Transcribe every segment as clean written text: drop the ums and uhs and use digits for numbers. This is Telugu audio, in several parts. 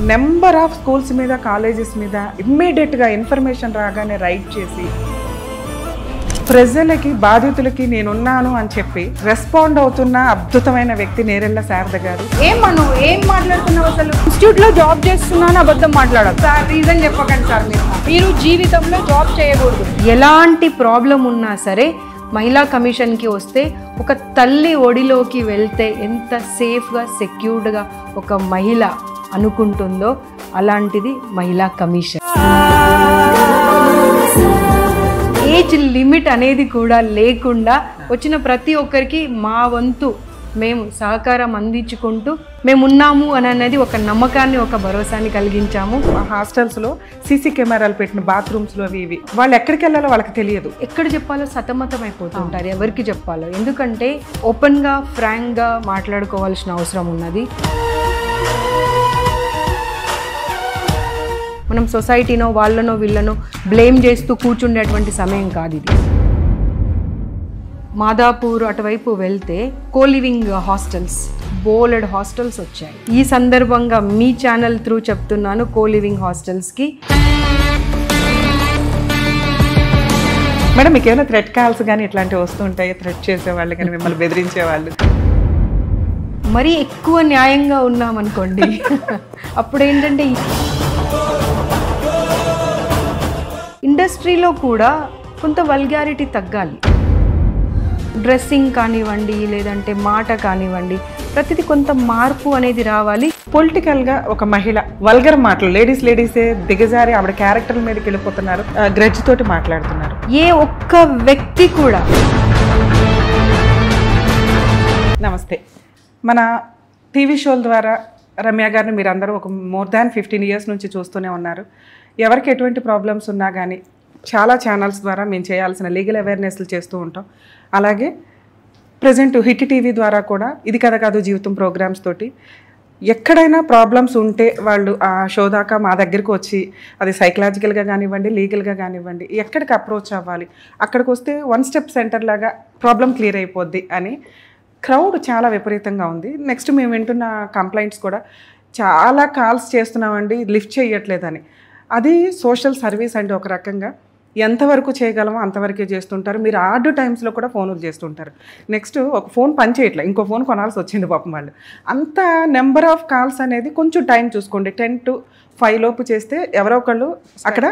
నెంబర్ ఆఫ్ స్కూల్స్ మీద కాలేజెస్ మీద ఇమ్మీడియట్గా ఇన్ఫర్మేషన్ రాగానే రైట్ చేసి ప్రజలకి బాధితులకి నేనున్నాను అని చెప్పి రెస్పాండ్ అవుతున్న అద్భుతమైన వ్యక్తి నేరెళ్ళ శారద గారు. ఏం మాట్లాడుతున్నావు అసలు? ఇన్స్టిట్యూట్లో జాబ్ చేస్తున్నాను అబద్ధం మాట్లాడాలి సార్. రీజన్ చెప్పకండి సార్. మీరు జీవితంలో జాబ్ చేయకూడదు. ఎలాంటి ప్రాబ్లం ఉన్నా సరే మహిళా కమిషన్కి వస్తే ఒక తల్లి ఒడిలోకి వెళ్తే ఎంత సేఫ్గా సెక్యూర్డ్గా ఒక మహిళ అనుకుంటుందో అలాంటిది మహిళా కమిషన్. ఏజ్ లిమిట్ అనేది కూడా లేకుండా వచ్చిన ప్రతి ఒక్కరికి మా వంతు మేము సహకారం అందించుకుంటూ మేమున్నాము అని అనేది ఒక నమ్మకాన్ని, ఒక భరోసాని కలిగించాము. హాస్టల్స్లో సీసీ కెమెరాలు పెట్టిన బాత్రూమ్స్లో ఇవి వాళ్ళు ఎక్కడికి వెళ్ళాలో వాళ్ళకి తెలియదు. ఎక్కడ చెప్పాలో సతమతం అయిపోతుంటారు, ఎవరికి చెప్పాలో. ఎందుకంటే ఓపెన్గా ఫ్రాంక్గా మాట్లాడుకోవాల్సిన అవసరం ఉన్నది. మనం సొసైటీనో వాళ్ళనో వీళ్ళనో బ్లేమ్ చేస్తూ కూర్చుండేటువంటి సమయం కాదు ఇది. మాదాపూర్ అటువైపు వెళ్తే కోలివింగ్ హాస్టల్స్, బోలెడ్ హాస్టల్స్ వచ్చాయి. ఈ సందర్భంగా మీ ఛానల్ త్రూ చెప్తున్నాను, కోలివింగ్ హాస్టల్స్కి మేడం మీకు ఏమైనా థ్రెట్ కాల్స్ కానీ ఇట్లాంటివి వస్తుంటాయి? థ్రెట్ చేసేవాళ్ళు కానీ మిమ్మల్ని బెదిరించేవాళ్ళు? మరీ ఎక్కువ న్యాయంగా ఉన్నామనుకోండి అప్పుడు ఏంటంటే ఇండస్ట్రీలో కూడా కొంత వల్గారిటీ తగ్గాలి. డ్రెస్సింగ్ కానివ్వండి, లేదంటే మాట కానివ్వండి, ప్రతిదీ కొంత మార్పు అనేది రావాలి. పొలిటికల్గా ఒక మహిళ వల్గర్ మాటలు లేడీసే దిగజారి ఆవిడ క్యారెక్టర్ మీదకి వెళ్ళిపోతున్నారు, గ్రడ్జ్ తోటి మాట్లాడుతున్నారు. ఏ ఒక్క వ్యక్తి కూడా. నమస్తే. మన టీవీ షోల ద్వారా రమ్య గారిని మీరందరూ ఒక మోర్ దాన్ 15 years నుంచి చూస్తూనే ఉన్నారు. ఎవరికి ఎటువంటి ప్రాబ్లమ్స్ ఉన్నా కానీ చాలా ఛానల్స్ ద్వారా మేము చేయాల్సిన లీగల్ అవేర్నెస్లు చేస్తూ ఉంటాం. అలాగే ప్రజెంట్ హిట్ టీవీ ద్వారా కూడా ఇది కథ కాదు జీవితం ప్రోగ్రామ్స్ తోటి ఎక్కడైనా ప్రాబ్లమ్స్ ఉంటే వాళ్ళు ఆ షో దాకా మా దగ్గరికి వచ్చి అది సైకలాజికల్గా కానివ్వండి, లీగల్గా కానివ్వండి, ఎక్కడికి అప్రోచ్ అవ్వాలి, అక్కడికి వస్తే 1 step సెంటర్ లాగా ప్రాబ్లం క్లియర్ అయిపోద్ది అని క్రౌడ్ చాలా విపరీతంగా ఉంది. నెక్స్ట్ మేము వింటున్న కంప్లైంట్స్ కూడా చాలా కాల్స్ చేస్తున్నామండి, లిఫ్ట్ చేయట్లేదని. అది సోషల్ సర్వీస్ అండి. ఒక రకంగా ఎంతవరకు చేయగలమో అంతవరకే చేస్తుంటారు. మీరు ఆర్డ్ టైమ్స్లో కూడా ఫోన్లు చేస్తుంటారు. నెక్స్ట్ ఒక ఫోన్ పని చేయట్లేదు, ఇంకో ఫోన్ కొనాల్సి వచ్చింది పాపం వాళ్ళు. అంత నెంబర్ ఆఫ్ కాల్స్ అనేది కొంచెం టైం చూసుకోండి. 10 to 5 లోపు చేస్తే ఎవరో ఒకళ్ళు అక్కడ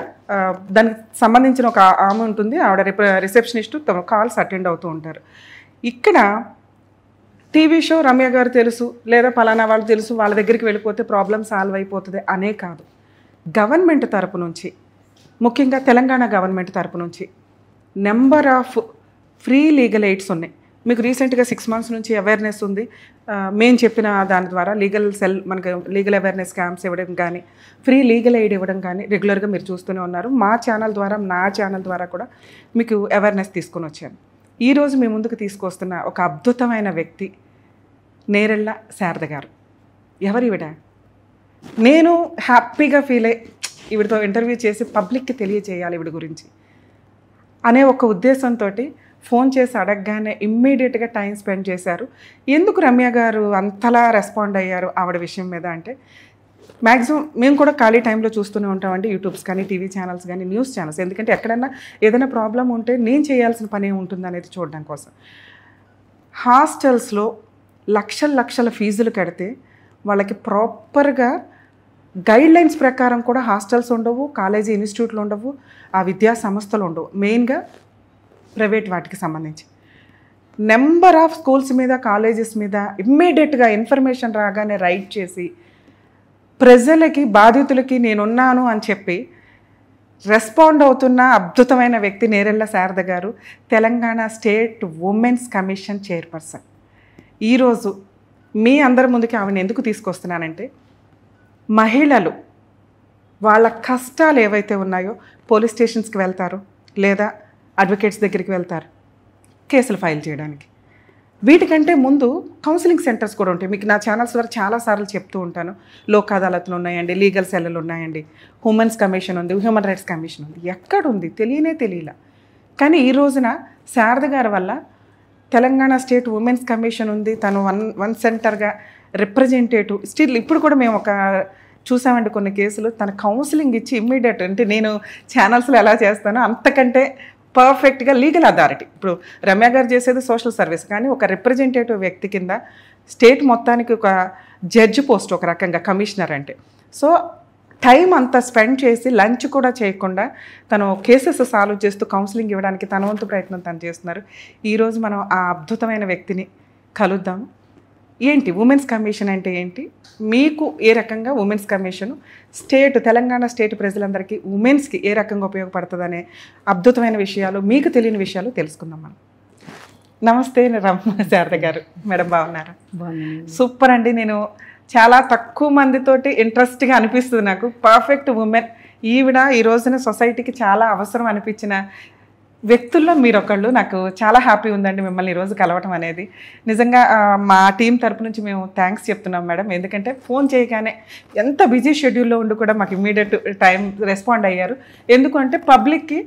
దానికి సంబంధించిన ఒక ఆమె ఉంటుంది, ఆవిడ రిసెప్షనిస్ట్ కాల్స్ అటెండ్ అవుతూ ఉంటారు. ఇక్కడ టీవీ షో రమ్య గారు తెలుసు లేదా పలానా వాళ్ళు తెలుసు, వాళ్ళ దగ్గరికి వెళ్ళిపోతే ప్రాబ్లం సాల్వ్ అయిపోతుంది అనే కాదు. గవర్నమెంట్ తరపు నుంచి, ముఖ్యంగా తెలంగాణ గవర్నమెంట్ తరపు నుంచి number of free legal AIDS ఉన్నాయి. మీకు రీసెంట్గా 6 months నుంచి అవేర్నెస్ ఉంది. మేము చెప్పిన దాని ద్వారా లీగల్ సెల్ మనకు లీగల్ అవేర్నెస్ క్యాంప్స్ ఇవ్వడం కానీ, ఫ్రీ లీగల్ ఎయిడ్ ఇవ్వడం కానీ రెగ్యులర్గా మీరు చూస్తూనే ఉన్నారు. మా ఛానల్ ద్వారా, నా ఛానల్ ద్వారా కూడా మీకు అవేర్నెస్ తీసుకొని వచ్చాను. ఈరోజు మీ ముందుకు తీసుకొస్తున్న ఒక అద్భుతమైన వ్యక్తి నేరెళ్ళ శారద గారు. ఎవరివిడ? నేను హ్యాపీగా ఫీల్ అయ్యి ఈవిడతో ఇంటర్వ్యూ చేసి పబ్లిక్కి తెలియజేయాలి ఈవిడ గురించి అనే ఒక ఉద్దేశంతో ఫోన్ చేసి అడగగానే ఇమ్మీడియట్గా టైం స్పెండ్ చేశారు. ఎందుకు రమ్య గారు అంతలా రెస్పాండ్ అయ్యారు ఆవిడ విషయం మీద అంటే, మ్యాక్సిమం మేము కూడా ఖాళీ టైంలో చూస్తూనే ఉంటామండి, యూట్యూబ్స్ కానీ, టీవీ ఛానల్స్ కానీ, న్యూస్ ఛానల్స్. ఎందుకంటే ఎక్కడన్నా ఏదైనా ప్రాబ్లం ఉంటే నేను చేయాల్సిన పని ఏముంటుంది అనేది చూడడం కోసం. హాస్టల్స్లో లక్షల ఫీజులు కడితే వాళ్ళకి ప్రాపర్గా గైడ్లైన్స్ ప్రకారం కూడా హాస్టల్స్ ఉండవు, కాలేజీ ఇన్స్టిట్యూట్లు ఉండవు, ఆ విద్యా సంస్థలు ఉండవు. మెయిన్గా ప్రైవేట్ వాటికి సంబంధించి నెంబర్ ఆఫ్ స్కూల్స్ మీద, కాలేజెస్ మీద ఇమ్మీడియట్గా ఇన్ఫర్మేషన్ రాగానే రైట్ చేసి ప్రజలకి బాధితులకి నేనున్నాను అని చెప్పి రెస్పాండ్ అవుతున్న అద్భుతమైన వ్యక్తి Nerella Sharada garu, Telangana state women's commission chairperson. ఈరోజు మీ అందరి ముందుకి ఆమెను ఎందుకు తీసుకొస్తున్నానంటే, మహిళలు వాళ్ళ కష్టాలు ఏవైతే ఉన్నాయో పోలీస్ స్టేషన్స్కి వెళ్తారు, లేదా అడ్వకేట్స్ దగ్గరికి వెళ్తారు కేసులు ఫైల్ చేయడానికి. వీటికంటే ముందు కౌన్సిలింగ్ సెంటర్స్ కూడా ఉంటాయి. మీకు నా ఛానల్స్ ద్వారా చాలాసార్లు చెప్తూ ఉంటాను. లోక్ అదాలత్లు ఉన్నాయండి, లీగల్ సెల్లు ఉన్నాయండి, ఉమెన్స్ కమిషన్ ఉంది, హ్యూమన్ రైట్స్ కమిషన్ ఉంది. ఎక్కడుంది తెలియలా. కానీ ఈ రోజున శారద గారి వల్ల తెలంగాణ స్టేట్ ఉమెన్స్ కమిషన్ ఉంది. తను వన్ సెంటర్గా రిప్రజెంటేటివ్ స్టిల్ ఇప్పుడు కూడా మేము ఒక చూసామండి కొన్ని కేసులు తన కౌన్సిలింగ్ ఇచ్చి ఇమ్మీడియట్, అంటే నేను ఛానల్స్లో ఎలా చేస్తానో అంతకంటే పర్ఫెక్ట్గా లీగల్ అథారిటీ. ఇప్పుడు రమ్య గారు చేసేది సోషల్ సర్వీస్, కానీ ఒక రిప్రజెంటేటివ్ వ్యక్తి కింద స్టేట్ మొత్తానికి ఒక జడ్జి పోస్ట్, ఒక రకంగా కమిషనర్ అంటే. సో టైం అంతా స్పెండ్ చేసి లంచ్ కూడా చేయకుండా తను కేసెస్ సాల్వ్ చేస్తూ కౌన్సిలింగ్ ఇవ్వడానికి తన వంతు ప్రయత్నం తను చేస్తున్నారు. ఈరోజు మనం ఆ అద్భుతమైన వ్యక్తిని కలుద్దాం. ఏంటి ఉమెన్స్ కమిషన్ అంటే ఏంటి, మీకు ఏ రకంగా ఉమెన్స్ కమిషన్ తెలంగాణ స్టేట్ ప్రజలందరికీ ఉమెన్స్కి ఏ రకంగా ఉపయోగపడుతుందనే అద్భుతమైన విషయాలు, మీకు తెలియని విషయాలు తెలుసుకుందాం మనం. నమస్తే రమ్య శారద గారు. మేడం బాగున్నారా? సూపర్ అండి. నేను చాలా తక్కువ మందితోటి ఇంట్రెస్ట్గా అనిపిస్తుంది నాకు. పర్ఫెక్ట్ ఉమెన్ ఈవిడ ఈ రోజున సొసైటీకి చాలా అవసరం అనిపించిన వ్యక్తుల్లో మీరు ఒకళ్ళు. నాకు చాలా హ్యాపీ ఉందండి మిమ్మల్ని ఈరోజు కలవటం అనేది. నిజంగా మా టీం తరపు నుంచి మేము థ్యాంక్స్ చెప్తున్నాం మేడం. ఎందుకంటే ఫోన్ చేయగానే ఎంత బిజీ షెడ్యూల్లో ఉండి కూడా మాకు ఇమ్మీడియట్ టైం రెస్పాండ్ అయ్యారు. ఎందుకంటే పబ్లిక్కి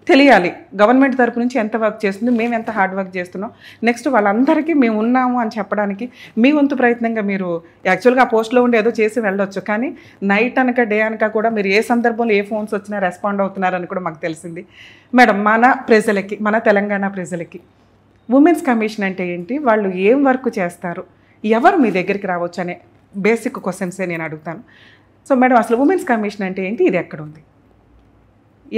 తెలియాలి గవర్నమెంట్ తరపు నుంచి ఎంత వర్క్ చేస్తుంది, మేము ఎంత హార్డ్ వర్క్ చేస్తున్నాం, నెక్స్ట్ వాళ్ళందరికీ మేము ఉన్నాము అని చెప్పడానికి మీ వంతు ప్రయత్నంగా మీరు యాక్చువల్గా ఆ పోస్ట్లో ఉండి ఏదో చేసి వెళ్ళొచ్చు, కానీ నైట్ అనక డే అనక కూడా మీరు ఏ సందర్భంలో ఏ ఫోన్స్ వచ్చినా రెస్పాండ్ అవుతున్నారని కూడా మాకు తెలిసింది. మేడం, మన ప్రజలకి, మన తెలంగాణ ప్రజలకి ఉమెన్స్ కమిషన్ అంటే ఏంటి, వాళ్ళు ఏం వర్క్ చేస్తారు, ఎవరు మీ దగ్గరికి రావచ్చు అనే బేసిక్ క్వశ్చన్సే నేను అడుగుతాను. సో మేడం, అసలు ఉమెన్స్ కమిషన్ అంటే ఏంటి, ఇది ఎక్కడ ఉంది,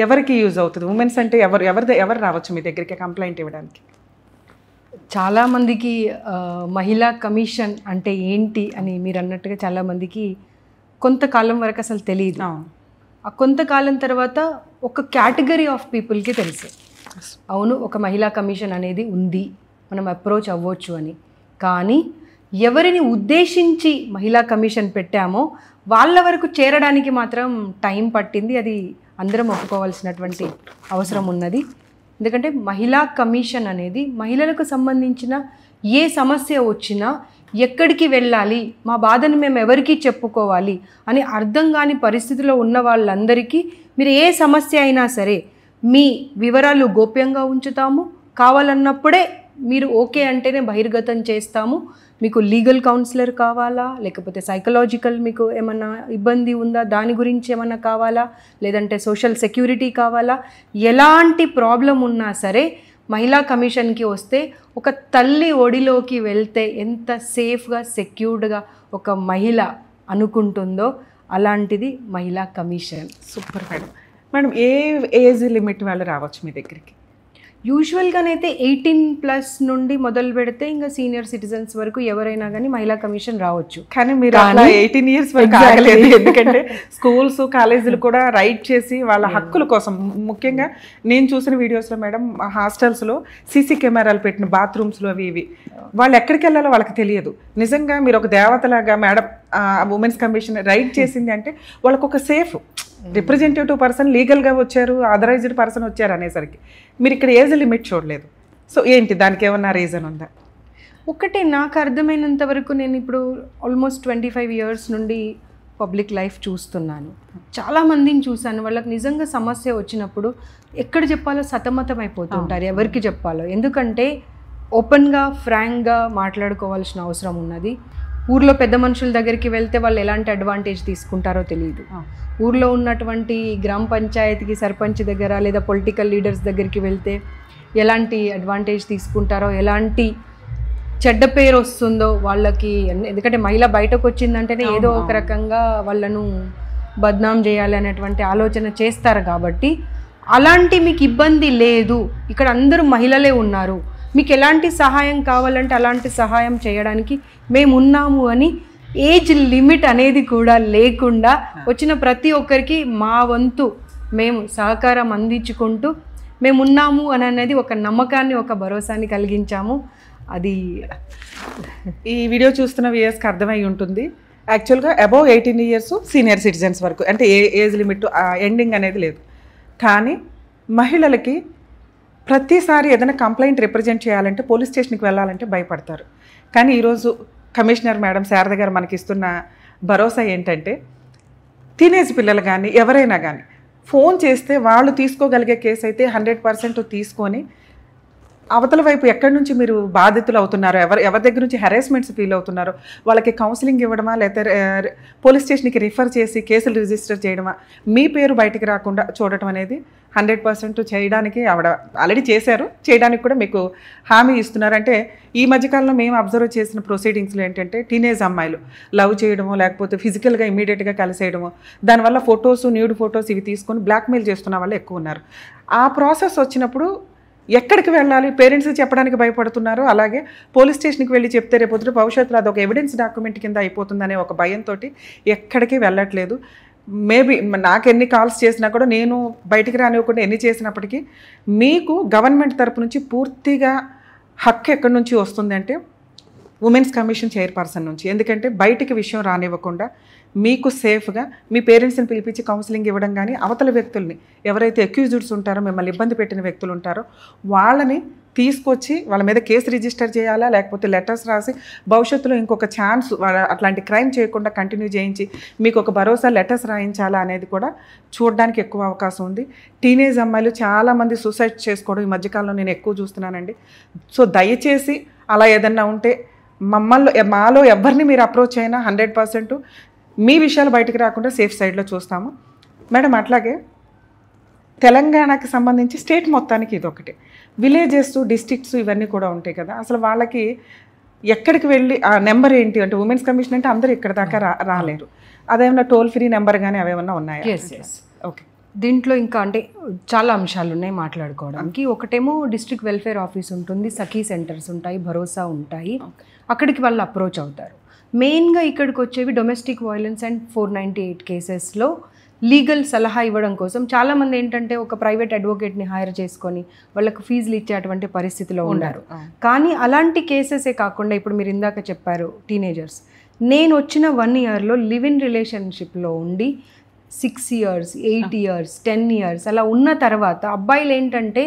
ఎవరికి యూజ్ అవుతుంది, ఉమెన్స్ అంటే ఎవరు రావచ్చు మీ దగ్గరికి కంప్లైంట్ ఇవ్వడానికి? చాలామందికి మహిళా కమిషన్ అంటే ఏంటి అని మీరు అన్నట్టుగా చాలామందికి కొంతకాలం వరకు అసలు తెలియదు. ఆ కొంతకాలం తర్వాత ఒక కేటగిరీ ఆఫ్ పీపుల్కి తెలుసు, అవును ఒక మహిళా కమిషన్ అనేది ఉంది, మనం అప్రోచ్ అవ్వచ్చు అని. కానీ ఎవరిని ఉద్దేశించి మహిళా కమిషన్ పెట్టామో వాళ్ళ వరకు చేరడానికి మాత్రం టైం పట్టింది. అది అందరం ఒప్పుకోవాల్సినటువంటి అవసరం ఉన్నది. ఎందుకంటే మహిళా కమిషన్ అనేది మహిళలకు సంబంధించిన ఏ సమస్య వచ్చినా ఎక్కడికి వెళ్ళాలి, మా బాధను మేము ఎవరికి చెప్పుకోవాలి అని అర్థం కాని పరిస్థితిలో ఉన్న వాళ్ళందరికీ మీరు ఏ సమస్య అయినా సరే మీ వివరాలు గోప్యంగా ఉంచుతాము, కావాలన్నప్పుడే మీరు ఓకే అంటేనే బహిర్గతం చేస్తాము. మీకు లీగల్ కౌన్సిలర్ కావాలా, లేకపోతే సైకలాజికల్ మీకు ఏమన్నా ఇబ్బంది ఉందా దాని గురించి ఏమన్నా కావాలా, లేదంటే సోషల్ సెక్యూరిటీ కావాలా, ఎలాంటి ప్రాబ్లం ఉన్నా సరే మహిళా కమిషన్కి వస్తే ఒక తల్లి ఒడిలోకి వెళ్తే ఎంత సేఫ్గా సెక్యూర్డ్గా ఒక మహిళ అనుకుంటుందో అలాంటిది మహిళా కమిషన్. Super madam. మేడం, ఏ ఏజ్ లిమిట్ వాళ్ళు రావచ్చు మీ దగ్గరికి? యూజువల్గానైతే 18+ నుండి మొదలు పెడితే ఇంకా సీనియర్ సిటిజన్స్ వరకు ఎవరైనా కానీ మహిళా కమిషన్ రావచ్చు. కానీ మీరు 18 years వరకు ఆగలేదు. ఎందుకంటే స్కూల్స్ కాలేజీలు కూడా రైట్ చేసి వాళ్ళ హక్కుల కోసం, ముఖ్యంగా నేను చూసిన వీడియోస్లో మేడం హాస్టల్స్లో సీసీ కెమెరాలు పెట్టిన బాత్రూమ్స్లో ఇవి వాళ్ళు ఎక్కడికి వెళ్ళాలో వాళ్ళకి తెలియదు. నిజంగా మీరు ఒక దేవతలాగా మేడం ఉమెన్స్ కమిషన్ రైట్ చేసింది అంటే వాళ్ళకు ఒక సేఫ్ రిప్రజెంటేటివ్ పర్సన్ లీగల్గా వచ్చారు, ఆథరైజ్డ్ పర్సన్ వచ్చారు అనేసరికి మీరు ఇక్కడ ఏజ్ లిమిట్ చూడలేదు. సో ఏంటి, దానికి ఏమన్నా రీజన్ ఉందా? ఒకటే నాకు అర్థమైనంత వరకు, నేను ఇప్పుడు ఆల్మోస్ట్ 25 years నుండి పబ్లిక్ లైఫ్ చూస్తున్నాను. చాలామందిని చూశాను, వాళ్ళకి నిజంగా సమస్య వచ్చినప్పుడు ఎక్కడ చెప్పాలో సతమతం అయిపోతుంటారు, ఎవరికి చెప్పాలో. ఎందుకంటే ఓపెన్గా ఫ్రాంక్గా మాట్లాడుకోవాల్సిన అవసరం ఉన్నది. ఊర్లో పెద్ద మనుషుల దగ్గరికి వెళ్తే వాళ్ళు ఎలాంటి అడ్వాంటేజ్ తీసుకుంటారో తెలియదు. ఊర్లో ఉన్నటువంటి గ్రామ పంచాయతీకి సర్పంచ్ దగ్గర లేదా పొలిటికల్ లీడర్స్ దగ్గరికి వెళ్తే ఎలాంటి అడ్వాంటేజ్ తీసుకుంటారో, ఎలాంటి చెడ్డ పేరు వస్తుందో వాళ్ళకి. ఎందుకంటే మహిళ బయటకు వచ్చిందంటేనే ఏదో ఒక రకంగా వాళ్ళను బద్నాం చేయాలి అనేటువంటి ఆలోచన చేస్తారు. కాబట్టి అలాంటి మీకు ఇబ్బంది లేదు, ఇక్కడ అందరూ మహిళలే ఉన్నారు, మీకు ఎలాంటి సహాయం కావాలంటే అలాంటి సహాయం చేయడానికి మేము ఉన్నాము అని ఏజ్ లిమిట్ అనేది కూడా లేకుండా వచ్చిన ప్రతి ఒక్కరికి మా వంతు మేము సహకారం అందించుకుంటూ మేము ఉన్నాము అని అనేది ఒక నమ్మకాన్ని, ఒక భరోసాని కలిగించాము. అది ఈ వీడియో చూస్తున్న వ్యూయర్స్కి అర్థమై ఉంటుంది. యాక్చువల్గా అబౌవ్ 18 years సీనియర్ సిటిజన్స్ వరకు, అంటే ఏజ్ లిమిట్ ఎండింగ్ అనేది లేదు. కానీ మహిళలకి ప్రతిసారి ఏదైనా కంప్లైంట్ రిప్రజెంట్ చేయాలంటే పోలీస్ స్టేషన్కి వెళ్ళాలంటే భయపడతారు. కానీ ఈరోజు కమిషనర్ మేడం శారద గారు మనకి ఇస్తున్న భరోసా ఏంటంటే టీనేజ్ పిల్లలు కానీ ఎవరైనా కానీ ఫోన్ చేస్తే వాళ్ళు తీసుకోగలిగే కేసు అయితే 100% తీసుకొని అవతల వైపు ఎక్కడి నుంచి మీరు బాధితులు అవుతున్నారో, ఎవరి దగ్గర నుంచి హెరాస్మెంట్స్ ఫీల్ అవుతున్నారో వాళ్ళకి కౌన్సిలింగ్ ఇవ్వడమా, లేకపోతే పోలీస్ స్టేషన్కి రిఫర్ చేసి కేసులు రిజిస్టర్ చేయడమా, మీ పేరు బయటికి రాకుండా చూడటం అనేది 100% చేయడానికి ఆవిడ ఆల్రెడీ చేశారు, చేయడానికి కూడా మీకు హామీ ఇస్తున్నారు. అంటే ఈ మధ్యకాలంలో మేము అబ్జర్వ్ చేసిన ప్రొసీడింగ్స్లో ఏంటంటే టీనేజ్ అమ్మాయిలు లవ్ చేయడమో లేకపోతే ఫిజికల్గా ఇమీడియట్గా కలిసేయడమో, దానివల్ల ఫొటోస్, న్యూడ్ ఫొటోస్ ఇవి తీసుకొని బ్లాక్మెయిల్ చేస్తున్న వాళ్ళు ఎక్కువ ఉన్నారు. ఆ ప్రాసెస్ వచ్చినప్పుడు ఎక్కడికి వెళ్ళాలి, పేరెంట్స్కి చెప్పడానికి భయపడుతున్నారు. అలాగే పోలీస్ స్టేషన్కి వెళ్ళి చెప్తే రేపొద్దు భవిష్యత్తులో అదొక ఎవిడెన్స్ డాక్యుమెంట్ కింద అయిపోతుందనే ఒక భయంతో ఎక్కడికి వెళ్ళట్లేదు. మేబీ నాకు ఎన్ని కాల్స్ చేసినా కూడా నేను బయటికి రానివ్వకుండా ఎన్ని చేసినప్పటికీ మీకు గవర్నమెంట్ తరపు నుంచి పూర్తిగా హక్కు ఎక్కడి నుంచి వస్తుందంటే ఉమెన్స్ కమిషన్ చైర్పర్సన్ నుంచి. ఎందుకంటే బయటికి విషయం రానివ్వకుండా మీకు సేఫ్గా మీ పేరెంట్స్ని పిలిపించి కౌన్సిలింగ్ ఇవ్వడం కానీ, అవతల వ్యక్తుల్ని ఎవరైతే అక్యూజ్డ్స్ ఉంటారో, మిమ్మల్ని ఇబ్బంది పెట్టిన వ్యక్తులు ఉంటారో వాళ్ళని తీసుకొచ్చి వాళ్ళ మీద కేసు రిజిస్టర్ చేయాలా, లేకపోతే లెటర్స్ రాసి భవిష్యత్తులో ఇంకొక ఛాన్స్ అట్లాంటి క్రైమ్ చేయకుండా కంటిన్యూ చేయించి మీకు ఒక భరోసా లెటర్స్ రాయించాలా అనేది కూడా చూడడానికి ఎక్కువ అవకాశం ఉంది. టీనేజ్ అమ్మాయిలు చాలామంది సూసైడ్ చేసుకోవడం ఈ మధ్యకాలంలో నేను ఎక్కువ చూస్తున్నానండి. సో దయచేసి అలా ఏదన్నా ఉంటే మాలో ఎవరిని మీరు అప్రోచ్ అయినా 100% మీ విషయాలు బయటికి రాకుండా సేఫ్ సైడ్లో చూస్తాము మేడం. అట్లాగే తెలంగాణకి సంబంధించి స్టేట్ మొత్తానికి ఇది ఒకటి, విలేజెస్, డిస్ట్రిక్ట్స్ ఇవన్నీ కూడా ఉంటాయి కదా, అసలు వాళ్ళకి ఎక్కడికి వెళ్ళి ఆ నెంబర్ ఏంటి అంటే ఉమెన్స్ కమిషన్ అంటే అందరూ ఇక్కడ దాకా రాలేరు. అదేమన్నా టోల్ ఫ్రీ నెంబర్ కానీ అవేమన్నా ఉన్నాయా? ఓకే, దీంట్లో ఇంకా అంటే చాలా అంశాలు ఉన్నాయి మాట్లాడుకోవడానికి. ఒకటేమో డిస్ట్రిక్ట్ వెల్ఫేర్ ఆఫీస్ ఉంటుంది, సఖీ సెంటర్స్ ఉంటాయి, భరోసా ఉంటాయి, అక్కడికి వాళ్ళు అప్రోచ్ అవుతారు. మెయిన్గా ఇక్కడికి వచ్చేవి డొమెస్టిక్ వైలెన్స్ అండ్ 498 కేసెస్లో లీగల్ సలహా ఇవ్వడం కోసం చాలామంది ఏంటంటే ఒక ప్రైవేట్ అడ్వకేట్ని హైర్ చేసుకొని వాళ్ళకు ఫీజులు ఇచ్చేటువంటి పరిస్థితిలో ఉన్నారు. కానీ అలాంటి కేసెసే కాకుండా ఇప్పుడు మీరు ఇందాక చెప్పారు టీనేజర్స్, నేను వచ్చిన 1 ఇయర్లో లివ్ ఇన్ రిలేషన్షిప్లో ఉండి 6 ఇయర్స్, 8 ఇయర్స్, 10 ఇయర్స్ అలా ఉన్న తర్వాత అబ్బాయిలు ఏంటంటే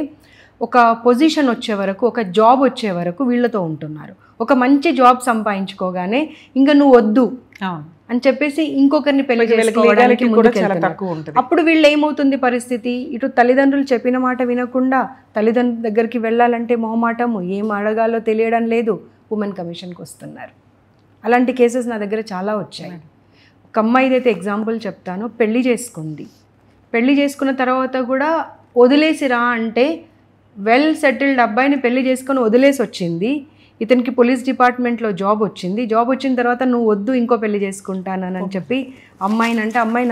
ఒక పొజిషన్ వచ్చే వరకు, ఒక జాబ్ వచ్చే వరకు వీళ్ళతో ఉంటున్నారు. ఒక మంచి జాబ్ సంపాదించుకోగానే ఇంకా నువ్వు వద్దు అని చెప్పేసి ఇంకొకరిని పెళ్లి చేసుకోవడానికి అప్పుడు వీళ్ళు ఏమవుతుంది పరిస్థితి, ఇటు తల్లిదండ్రులు చెప్పిన మాట వినకుండా తల్లిదండ్రుల దగ్గరికి వెళ్ళాలంటే మొహమాటము, ఏం అడగాలో తెలియడం లేదు, ఉమెన్ కమిషన్కి వస్తున్నారు. అలాంటి కేసెస్ నా దగ్గర చాలా వచ్చాయి. ఒక అమ్మాయిదైతే ఎగ్జాంపుల్ చెప్తాను, పెళ్లి చేసుకుంది, పెళ్లి చేసుకున్న తర్వాత కూడా వదిలేసిరా అంటే వెల్ సెటిల్డ్ అబ్బాయిని పెళ్లి చేసుకొని వదిలేసి వచ్చింది. ఇతనికి పోలీస్ డిపార్ట్మెంట్లో జాబ్ వచ్చింది. జాబ్ వచ్చిన తర్వాత నువ్వు వద్దు ఇంకో పెళ్లి చేసుకుంటానని చెప్పి అమ్మాయిని అంటే అమ్మాయి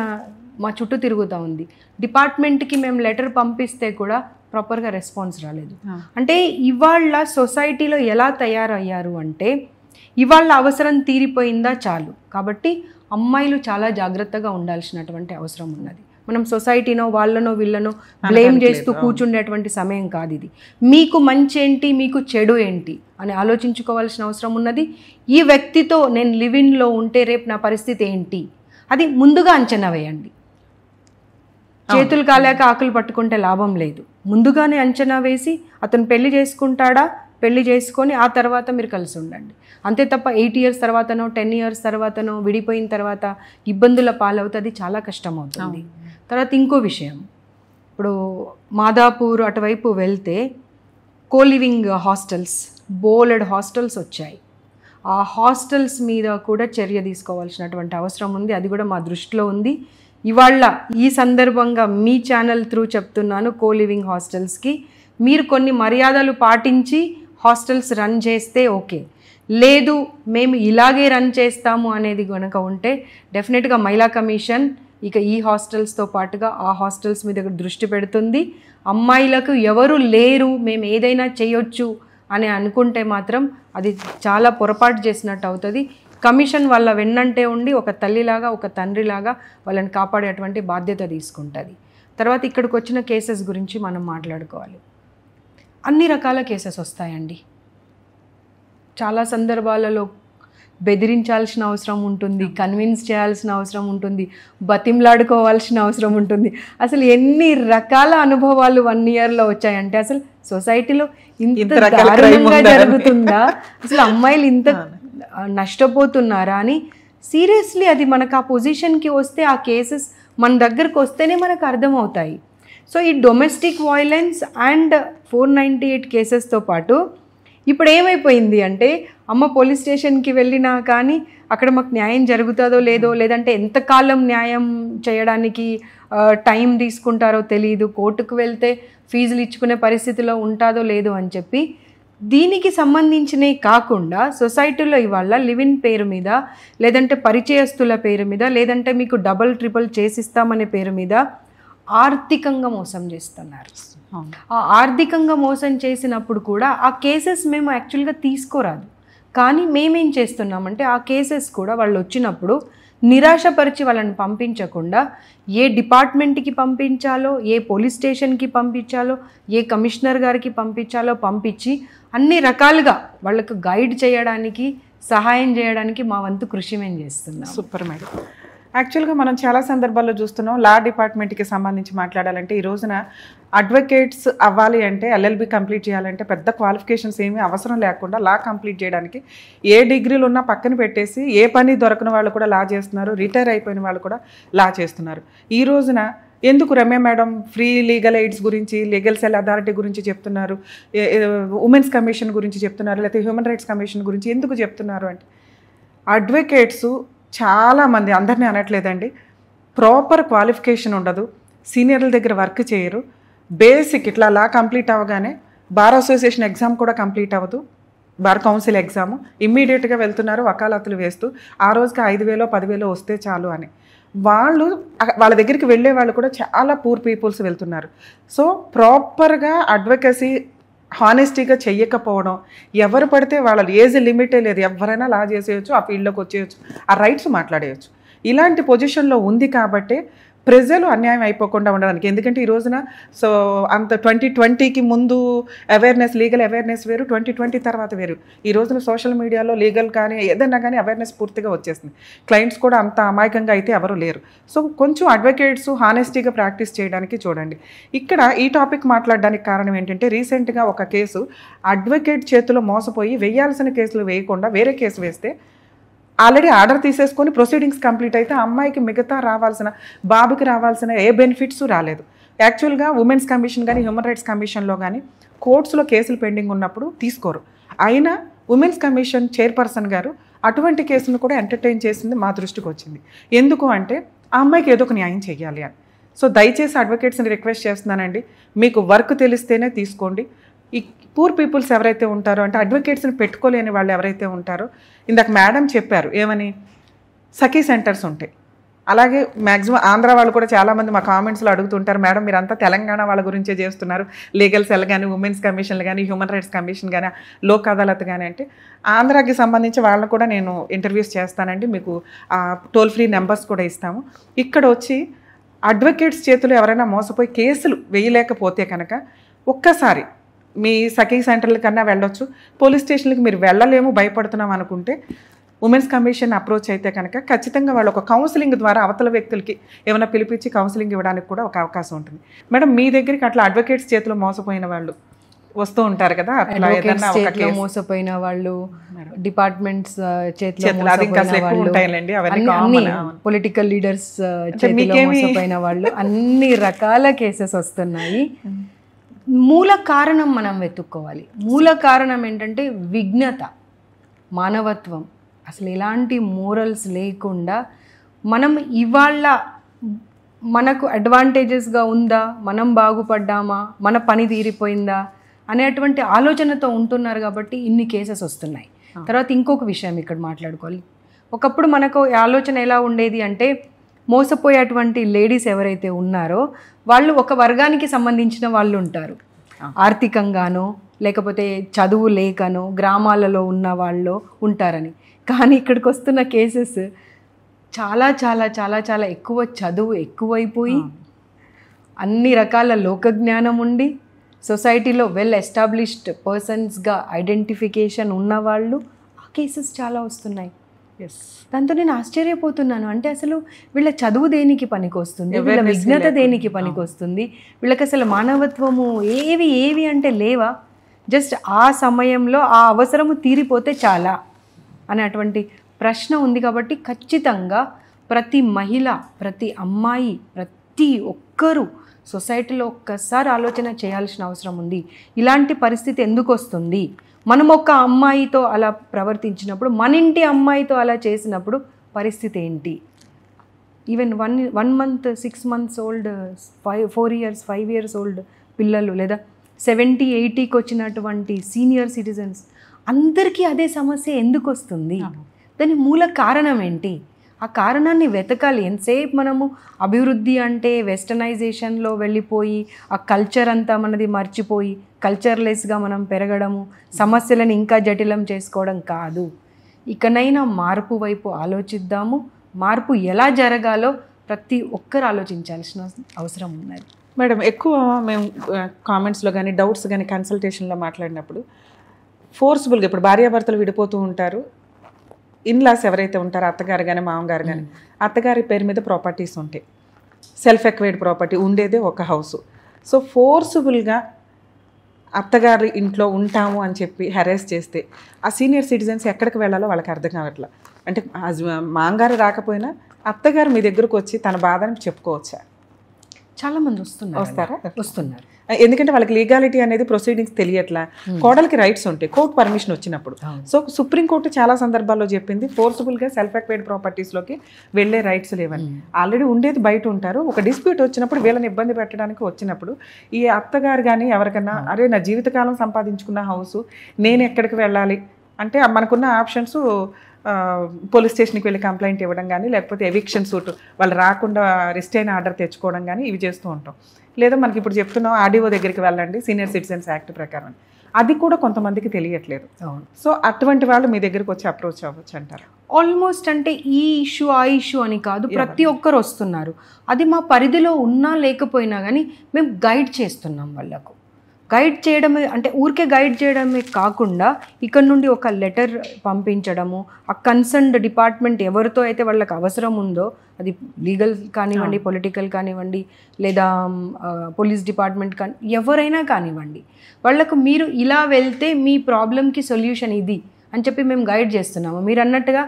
మా చుట్టూ తిరుగుతూ ఉంది. డిపార్ట్మెంట్కి మేము లెటర్ పంపిస్తే కూడా ప్రాపర్గా రెస్పాన్స్ రాలేదు. అంటే ఇవాళ సొసైటీలో ఎలా తయారయ్యారు అంటే ఇవాళ అవసరం తీరిపోయిందా చాలు. కాబట్టి అమ్మాయిలు చాలా జాగ్రత్తగా ఉండాల్సినటువంటి అవసరం ఉన్నది. మనం సొసైటీనో వాళ్ళనో వీళ్ళనో బ్లేమ్ చేస్తూ కూర్చుండేటువంటి సమయం కాదు ఇది. మీకు మంచి ఏంటి, మీకు చెడు ఏంటి అని ఆలోచించుకోవాల్సిన అవసరం ఉన్నది. ఈ వ్యక్తితో నేను లివిన్లో ఉంటే రేపు నా పరిస్థితి ఏంటి అది ముందుగా అంచనా వేయండి. చేతులు కాలేక ఆకులు పట్టుకుంటే లాభం లేదు. ముందుగానే అంచనా వేసి అతను పెళ్లి చేసుకుంటాడా, పెళ్లి చేసుకొని ఆ తర్వాత మీరు కలిసి ఉండండి. అంతే తప్ప 8 ఇయర్స్ తర్వాతనో 10 ఇయర్స్ తర్వాతనో విడిపోయిన తర్వాత ఇబ్బందుల పాలవుతుంది, చాలా కష్టం అవుతుంది. తర్వాత ఇంకో విషయం, ఇప్పుడు మాదాపూర్ అటువైపు వెళ్తే కోలివింగ్ హాస్టల్స్, బోలెడ్ హాస్టల్స్ వచ్చాయి. ఆ హాస్టల్స్ మీద కూడా చర్య తీసుకోవాల్సినటువంటి అవసరం ఉంది. అది కూడా మా దృష్టిలో ఉంది. ఇవాళ ఈ సందర్భంగా మీ ఛానల్ త్రూ చెప్తున్నాను, కోలివింగ్ హాస్టల్స్కి మీరు కొన్ని మర్యాదలు పాటించి హాస్టల్స్ రన్ చేస్తే ఓకే, లేదు మేము ఇలాగే రన్ చేస్తాము అనేది కనుక ఉంటే డెఫినెట్గా మహిళా కమిషన్ ఇక ఈ హాస్టల్స్తో పాటుగా ఆ హాస్టల్స్ మీద దృష్టి పెడుతుంది. అమ్మాయిలకు ఎవరు లేరు, మేము ఏదైనా చేయొచ్చు అని అనుకుంటే మాత్రం అది చాలా పొరపాటు చేసినట్టు అవుతుంది. కమిషన్ వాళ్ళ వెన్నంటే ఉండి ఒక తల్లిలాగా ఒక తండ్రిలాగా వాళ్ళని కాపాడేటువంటి బాధ్యత తీసుకుంటుంది. తర్వాత ఇక్కడికి వచ్చిన కేసెస్ గురించి మనం మాట్లాడుకోవాలి. అన్ని రకాల కేసెస్ వస్తాయండి. చాలా సందర్భాలలో బెదిరించాల్సిన అవసరం ఉంటుంది, కన్విన్స్ చేయాల్సిన అవసరం ఉంటుంది, బతిమలాడుకోవాల్సిన అవసరం ఉంటుంది. అసలు ఎన్ని రకాల అనుభవాలు 1 ఇయర్లో వచ్చాయంటే అసలు సొసైటీలో ఇంత దారుణంగా జరుగుతుందా, అసలు అమ్మాయిలు ఇంత నష్టపోతున్నారా అని సీరియస్లీ అది మనకు ఆ పొజిషన్కి వస్తే ఆ కేసెస్ మన దగ్గరకు వస్తేనే మనకు అర్థమవుతాయి. సో ఈ డొమెస్టిక్ వైలెన్స్ అండ్ 498 కేసెస్తో పాటు ఇప్పుడు ఏమైపోయింది అంటే అమ్మ పోలీస్ స్టేషన్కి వెళ్ళినా కానీ అక్కడ మాకు న్యాయం జరుగుతుందో లేదో, లేదంటే ఎంతకాలం న్యాయం చేయడానికి టైం తీసుకుంటారో తెలియదు, కోర్టుకు వెళ్తే ఫీజులు ఇచ్చుకునే పరిస్థితిలో ఉంటుందో లేదో అని చెప్పి దీనికి సంబంధించినవి కాకుండా సొసైటీలో ఇవాళ లివిన్ పేరు మీద, లేదంటే పరిచయస్తుల పేరు మీద, లేదంటే మీకు డబల్ ట్రిపుల్ చేసిస్తామనే పేరు మీద ఆర్థికంగా మోసం చేస్తున్నారు. ఆ ఆర్థికంగా మోసం చేసినప్పుడు కూడా ఆ కేసెస్ మేము యాక్చువల్గా తీసుకోరాదు, కానీ మేమేం చేస్తున్నామంటే ఆ కేసెస్ కూడా వాళ్ళు వచ్చినప్పుడు నిరాశపరిచి వాళ్ళని పంపించకుండా ఏ డిపార్ట్మెంట్కి పంపించాలో, ఏ పోలీస్ స్టేషన్కి పంపించాలో, ఏ కమిషనర్ గారికి పంపించాలో పంపించి అన్ని రకాలుగా వాళ్ళకు గైడ్ చేయడానికి, సహాయం చేయడానికి మా వంతు కృషి మేము చేస్తున్నాం. Super madam. యాక్చువల్గా మనం చాలా సందర్భాల్లో చూస్తున్నాం, లా డిపార్ట్మెంట్కి సంబంధించి మాట్లాడాలంటే ఈ రోజున అడ్వకేట్స్ అవ్వాలి అంటే, ఎల్ఎల్బి కంప్లీట్ చేయాలంటే పెద్ద క్వాలిఫికేషన్స్ ఏమీ అవసరం లేకుండా లా కంప్లీట్ చేయడానికి ఏ డిగ్రీలు ఉన్నా పక్కన పెట్టేసి ఏ పని దొరకని వాళ్ళు కూడా లా చేస్తున్నారు, రిటైర్ అయిపోయిన వాళ్ళు కూడా లా చేస్తున్నారు. ఈ రోజున ఎందుకు Ramya madam free legal AIDS గురించి, లీగల్ సెల్ అథారిటీ గురించి చెప్తున్నారు, ఉమెన్స్ కమిషన్ గురించి చెప్తున్నారు, లేకపోతే హ్యూమన్ రైట్స్ కమిషన్ గురించి ఎందుకు చెప్తున్నారు అంటే అడ్వకేట్స్ చాలామంది, అందరినీ అనట్లేదండి, ప్రాపర్ క్వాలిఫికేషన్ ఉండదు, సీనియర్ల దగ్గర వర్క్ చేయరు, బేసిక్ ఇట్లా లా కంప్లీట్ అవ్వగానే బార్ అసోసియేషన్ ఎగ్జామ్ కూడా కంప్లీట్ అవ్వదు, బార్ కౌన్సిల్ ఎగ్జాము ఇమ్మీడియట్గా వెళ్తున్నారు వకాలతులు వేస్తూ, ఆ రోజుకి 5,000 10,000 వస్తే చాలు అని. వాళ్ళ దగ్గరికి వెళ్ళే వాళ్ళు కూడా చాలా పూర్ పీపుల్స్ వెళ్తున్నారు. సో ప్రాపర్గా అడ్వకసీ హానెస్టీగా చెయ్యకపోవడం, ఎవరు పడితే వాళ్ళ ఏజ్ లిమిటే లేదు, ఎవరైనా లా చేసేయచ్చు, ఆ ఫీల్డ్లోకి వచ్చేయచ్చు, ఆ రైట్స్ మాట్లాడేయచ్చు. ఇలాంటి పొజిషన్లో ఉంది కాబట్టి ప్రజలు అన్యాయం అయిపోకుండా ఉండడానికి. ఎందుకంటే ఈ రోజున సో అంత 2020కి ముందు అవేర్నెస్, లీగల్ అవేర్నెస్ వేరు, 2020 తర్వాత వేరు. ఈ రోజున సోషల్ మీడియాలో లీగల్ కానీ ఏదైనా కానీ అవేర్నెస్ పూర్తిగా వచ్చేసింది. క్లయింట్స్ కూడా అంత అమాయకంగా అయితే ఎవరు లేరు. సో కొంచెం అడ్వకేట్స్ హానెస్టీగా ప్రాక్టీస్ చేయడానికి చూడండి. ఇక్కడ ఈ టాపిక్ మాట్లాడడానికి కారణం ఏంటంటే రీసెంట్గా ఒక కేసు అడ్వకేట్ చేతిలో మోసపోయి వేయాల్సిన కేసులు వేయకుండా వేరే కేసు వేస్తే ఆల్రెడీ ఆర్డర్ తీసేసుకొని ప్రొసీడింగ్స్ కంప్లీట్ అయితే అమ్మాయికి మిగతా రావాల్సిన, బాబుకి రావాల్సిన ఏ బెనిఫిట్స్ రాలేదు. యాక్చువల్గా ఉమెన్స్ కమిషన్ కానీ హ్యూమన్ రైట్స్ కమిషన్లో కానీ కోర్ట్స్లో కేసులు పెండింగ్ ఉన్నప్పుడు తీసుకోరు. అయినా ఉమెన్స్ కమిషన్ చైర్పర్సన్ గారు అటువంటి కేసులను కూడా ఎంటర్టైన్ చేసింది మా దృష్టికి వచ్చింది. ఎందుకు అంటే ఆ అమ్మాయికి ఏదో ఒక న్యాయం చేయాలి అని. సో దయచేసి అడ్వకేట్స్ని రిక్వెస్ట్ చేస్తున్నానండి, మీకు వర్క్ తెలిస్తేనే తీసుకోండి. ఈ పూర్ పీపుల్స్ ఎవరైతే ఉంటారో అంటే అడ్వకేట్స్ని పెట్టుకోలేని వాళ్ళు ఎవరైతే ఉంటారో, ఇందాక మేడం చెప్పారు ఏమని, సఖీ సెంటర్స్ ఉంటాయి. అలాగే మ్యాక్సిమం ఆంధ్ర వాళ్ళు కూడా చాలామంది మా కామెంట్స్లో అడుగుతుంటారు, మేడం మీరంతా తెలంగాణ వాళ్ళ గురించే చేస్తున్నారు, లీగల్ సెల్ కానీ ఉమెన్స్ కమిషన్లు కానీ హ్యూమన్ రైట్స్ కమిషన్ కానీ లోక్ అదాలత్ కానీ అంటే ఆంధ్రాకి సంబంధించి వాళ్ళని కూడా నేను ఇంటర్వ్యూస్ చేస్తానండి, మీకు టోల్ ఫ్రీ నెంబర్స్ కూడా ఇస్తాము. ఇక్కడ వచ్చి అడ్వకేట్స్ చేతులు ఎవరైనా మోసపోయి కేసులు వేయలేకపోతే కనుక ఒక్కసారి మీ సఖీ సెంటర్ల కన్నా వెళ్ళొచ్చు, పోలీస్ స్టేషన్లకు మీరు వెళ్ళలేము భయపడుతున్నాం అనుకుంటే ఉమెన్స్ కమిషన్ అప్రోచ్ అయితే కనుక ఖచ్చితంగా వాళ్ళు ఒక కౌన్సిలింగ్ ద్వారా అవతల వ్యక్తులకి ఏమైనా పిలిపించి కౌన్సిలింగ్ ఇవ్వడానికి కూడా ఒక అవకాశం ఉంటుంది. మేడం మీ దగ్గరికి అట్లా అడ్వకేట్స్ చేతిలో మోసపోయిన వాళ్ళు వస్తూ ఉంటారు కదా, అట్లా ఏదైనా ఒక కేసు మోసపోయిన వాళ్ళు, డిపార్ట్మెంట్స్ పొలిటికల్ లీడర్స్ చేతిలో మోసపోయిన వాళ్ళు, అన్ని రకాల కేసెస్ వస్తున్నాయి. మూల కారణం మనం వెతుక్కోవాలి. మూల కారణం ఏంటంటే విఘ్నత, మానవత్వం, అసలు ఎలాంటి మోరల్స్ లేకుండా మనం ఇవాళ మనకు అడ్వాంటేజెస్గా ఉందా, మనం బాగుపడ్డామా, మన పని తీరిపోయిందా అనేటువంటి ఆలోచనతో ఉంటున్నారు కాబట్టి ఇన్ని కేసెస్ వస్తున్నాయి. తర్వాత ఇంకొక విషయం ఇక్కడ మాట్లాడుకోవాలి. ఒకప్పుడు మనకు ఆలోచన ఎలా ఉండేది అంటే మోసపోయేటువంటి లేడీస్ ఎవరైతే ఉన్నారో వాళ్ళు ఒక వర్గానికి సంబంధించిన వాళ్ళు ఉంటారు, ఆర్థికంగానో లేకపోతే చదువు లేకనో గ్రామాలలో ఉన్న వాళ్ళు ఉంటారని. కానీ ఇక్కడికి వస్తున్న కేసెస్ చాలా చాలా చాలా చాలా ఎక్కువ చదువు ఎక్కువైపోయి అన్ని రకాల లోకజ్ఞానం ఉండి సొసైటీలో వెల్ ఎస్టాబ్లిష్డ్ పర్సన్స్గా ఐడెంటిఫికేషన్ ఉన్నవాళ్ళు ఆ కేసెస్ చాలా వస్తున్నాయి. దాంతో నేను ఆశ్చర్యపోతున్నాను. అంటే అసలు వీళ్ళ చదువు దేనికి పనికొస్తుంది, వీళ్ళ విఘ్నత దేనికి పనికొస్తుంది, వీళ్ళకి అసలు మానవత్వము ఏవి అంటే లేవా? జస్ట్ ఆ సమయంలో ఆ అవసరము తీరిపోతే చాలా అనేటువంటి ప్రశ్న ఉంది. కాబట్టి ఖచ్చితంగా ప్రతి మహిళ, ప్రతి అమ్మాయి, ప్రతి ఒక్క ఒక్కరూ సొసైటీలో ఒక్కసారి ఆలోచన చేయాల్సిన అవసరం ఉంది. ఇలాంటి పరిస్థితి ఎందుకు వస్తుంది? మనం ఒక అమ్మాయితో అలా ప్రవర్తించినప్పుడు, మన ఇంటి అమ్మాయితో అలా చేసినప్పుడు పరిస్థితి ఏంటి? Even 1 month 6 months old 4 years 5 years old పిల్లలు, లేదా 70-80కి వచ్చినటువంటి సీనియర్ సిటిజన్స్ అందరికీ అదే సమస్య ఎందుకు వస్తుంది? దాని మూల కారణం ఏంటి? ఆ కారణాన్ని వెతకాలి. ఎంతసేపు మనము అభివృద్ధి అంటే వెస్టర్నైజేషన్లో వెళ్ళిపోయి ఆ కల్చర్ అంతా మనది మర్చిపోయి కల్చర్లెస్గా మనం పెరగడము, సమస్యలను ఇంకా జటిలం చేసుకోవడం కాదు. ఇకనైనా మార్పు వైపు ఆలోచిద్దాము. మార్పు ఎలా జరగాలో ప్రతి ఒక్కరు ఆలోచించాల్సిన అవసరం ఉన్నది. మేడం, ఎక్కువ మేము కామెంట్స్లో కానీ డౌట్స్ కానీ కన్సల్టేషన్లో మాట్లాడినప్పుడు ఫోర్స్ఫుల్గా, ఇప్పుడు భార్యాభర్తలు విడిపోతూ ఉంటారు, ఇన్లాస్ ఎవరైతే ఉంటారో అత్తగారు కానీ మామగారు కానీ, అత్తగారి పేరు మీద ప్రాపర్టీస్ ఉంటాయి, సెల్ఫ్ ఎక్వైర్డ్ ప్రాపర్టీ ఉండేదే ఒక హౌస్. సో ఫోర్స్ఫుల్గా అత్తగారి ఇంట్లో ఉంటాము అని చెప్పి హెరాస్ చేస్తే ఆ సీనియర్ సిటిజన్స్ ఎక్కడికి వెళ్ళాలో వాళ్ళకి అర్థం కావట్లా. అంటే మామగారు రాకపోయినా అత్తగారు మీ దగ్గరకు వచ్చి తన బాధని చెప్పుకోవచ్చా? చాలామంది వస్తారా? వస్తున్నారు. ఎందుకంటే వాళ్ళకి లీగాలిటీ అనేది ప్రొసీడింగ్స్ తెలియట్లా. కోడలికి రైట్స్ ఉంటాయి కోర్టు పర్మిషన్ వచ్చినప్పుడు. సో సుప్రీంకోర్టు చాలా సందర్భాల్లో చెప్పింది ఫోర్స్ఫుల్గా సెల్ఫ్ ఎక్వైర్డ్ ప్రాపర్టీస్లోకి వెళ్ళే రైట్స్ లేవని. ఆల్రెడీ ఉండేది బయట ఉంటారు. ఒక డిస్ప్యూట్ వచ్చినప్పుడు వీళ్ళని ఇబ్బంది పెట్టడానికి వచ్చినప్పుడు ఈ అత్తగారు కానీ ఎవరికన్నా, అరే నా జీవితకాలం సంపాదించుకున్న హౌస్ నేను ఎక్కడికి వెళ్ళాలి అంటే మనకున్న ఆప్షన్స్ పోలీస్ స్టేషన్కి వెళ్ళి కంప్లైంట్ ఇవ్వడం కానీ, లేకపోతే ఎవిక్షన్ సూట్ వాళ్ళు రాకుండా రిస్టైన్ ఆర్డర్ తెచ్చుకోవడం కానీ ఇవి చేస్తూ ఉంటాం. లేదా మనకి ఇప్పుడు చెప్తున్నాం ఆర్డీఓ దగ్గరికి వెళ్ళండి సీనియర్ సిటిజన్స్ యాక్ట్ ప్రకారం, అది కూడా కొంతమందికి తెలియట్లేదు. సో అటువంటి వాళ్ళు మీ దగ్గరికి వచ్చి అప్రోచ్ అవ్వచ్చు అంటారు? ఆల్మోస్ట్ అంటే ఈ ఇష్యూ ఆ ఇష్యూ అని కాదు, ప్రతి ఒక్కరు వస్తున్నారు. అది మా పరిధిలో ఉన్నా లేకపోయినా కానీ మేము గైడ్ చేస్తున్నాం వాళ్ళకు. గైడ్ చేయడమే అంటే ఊరికే గైడ్ చేయడమే కాకుండా ఇక్కడ నుండి ఒక లెటర్ పంపించడము, ఆ కన్సర్న్డ్ డిపార్ట్మెంట్ ఎవరితో అయితే వాళ్ళకి అవసరం ఉందో, అది లీగల్ కానివ్వండి, పొలిటికల్ కానివ్వండి, లేదా పోలీస్ డిపార్ట్మెంట్ కానీ ఎవరైనా కానివ్వండి, వాళ్ళకు మీరు ఇలా వెళ్తే మీ ప్రాబ్లంకి సొల్యూషన్ ఇది అని చెప్పి మేము గైడ్ చేస్తున్నాము. మీరు అన్నట్టుగా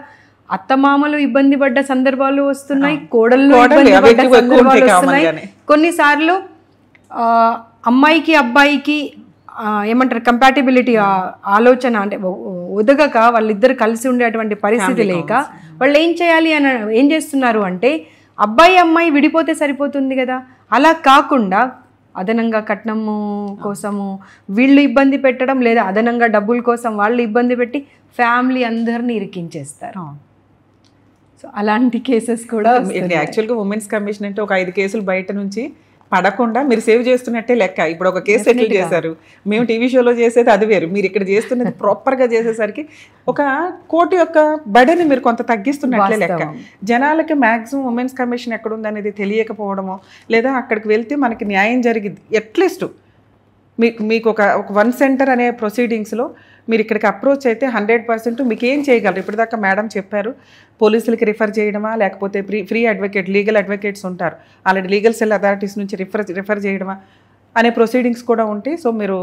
అత్తమామలు ఇబ్బంది పడ్డ సందర్భాలు వస్తున్నాయి, కోడళ్ళు ఇబ్బంది పడ్డ సందర్భాలు వస్తున్నాయి. కొన్నిసార్లు అమ్మాయికి అబ్బాయికి ఏమంటారు కంపాటిబిలిటీ ఆలోచన అంటే ఒదగక వాళ్ళిద్దరు కలిసి ఉండేటువంటి పరిస్థితి లేక వాళ్ళు ఏం చేయాలి అని ఏం చేస్తున్నారు అంటే, అబ్బాయి అమ్మాయి విడిపోతే సరిపోతుంది కదా, అలా కాకుండా అదనంగా కట్నము కోసము వీళ్ళు ఇబ్బంది పెట్టడం, లేదా అదనంగా డబ్బుల కోసం వాళ్ళు ఇబ్బంది పెట్టి ఫ్యామిలీ అందరినీ ఇరికించేస్తారు. సో అలాంటి కేసెస్ కూడా యాక్చువల్గా ఉమెన్స్ కమిషన్ అంటే ఒక 5 కేసులు బయట నుంచి పడకుండా మీరు సేవ్ చేస్తున్నట్టే లెక్క. ఇప్పుడు ఒక కేసు సెటిల్ చేశారు, మేము టీవీ షోలో చేసేది అది వేరు, మీరు ఇక్కడ చేస్తున్నది ప్రాపర్గా చేసేసరికి ఒక కోర్టు యొక్క బడిని మీరు కొంత తగ్గిస్తున్నట్లే లెక్క. జనాలకి మ్యాక్సిమం ఉమెన్స్ కమిషన్ ఎక్కడుందనేది తెలియకపోవడమో, లేదా అక్కడికి వెళ్తే మనకి న్యాయం జరిగింది అట్లీస్ట్ మీకు ఒక 1 సెంటర్ అనే ప్రొసీడింగ్స్లో మీరు ఇక్కడికి అప్రోచ్ అయితే 100% మీకు ఏం చేయగలరు. ఇప్పటిదాకా మేడం చెప్పారు, పోలీసులకి రిఫర్ చేయడమా, లేకపోతే ఫ్రీ అడ్వకేట్ లీగల్ అడ్వకేట్స్ ఉంటారు, ఆల్రెడీ లీగల్ సెల్ అథారిటీస్ నుంచి రిఫర్ చేయడమా అనే ప్రొసీడింగ్స్ కూడా ఉంటాయి. సో మీరు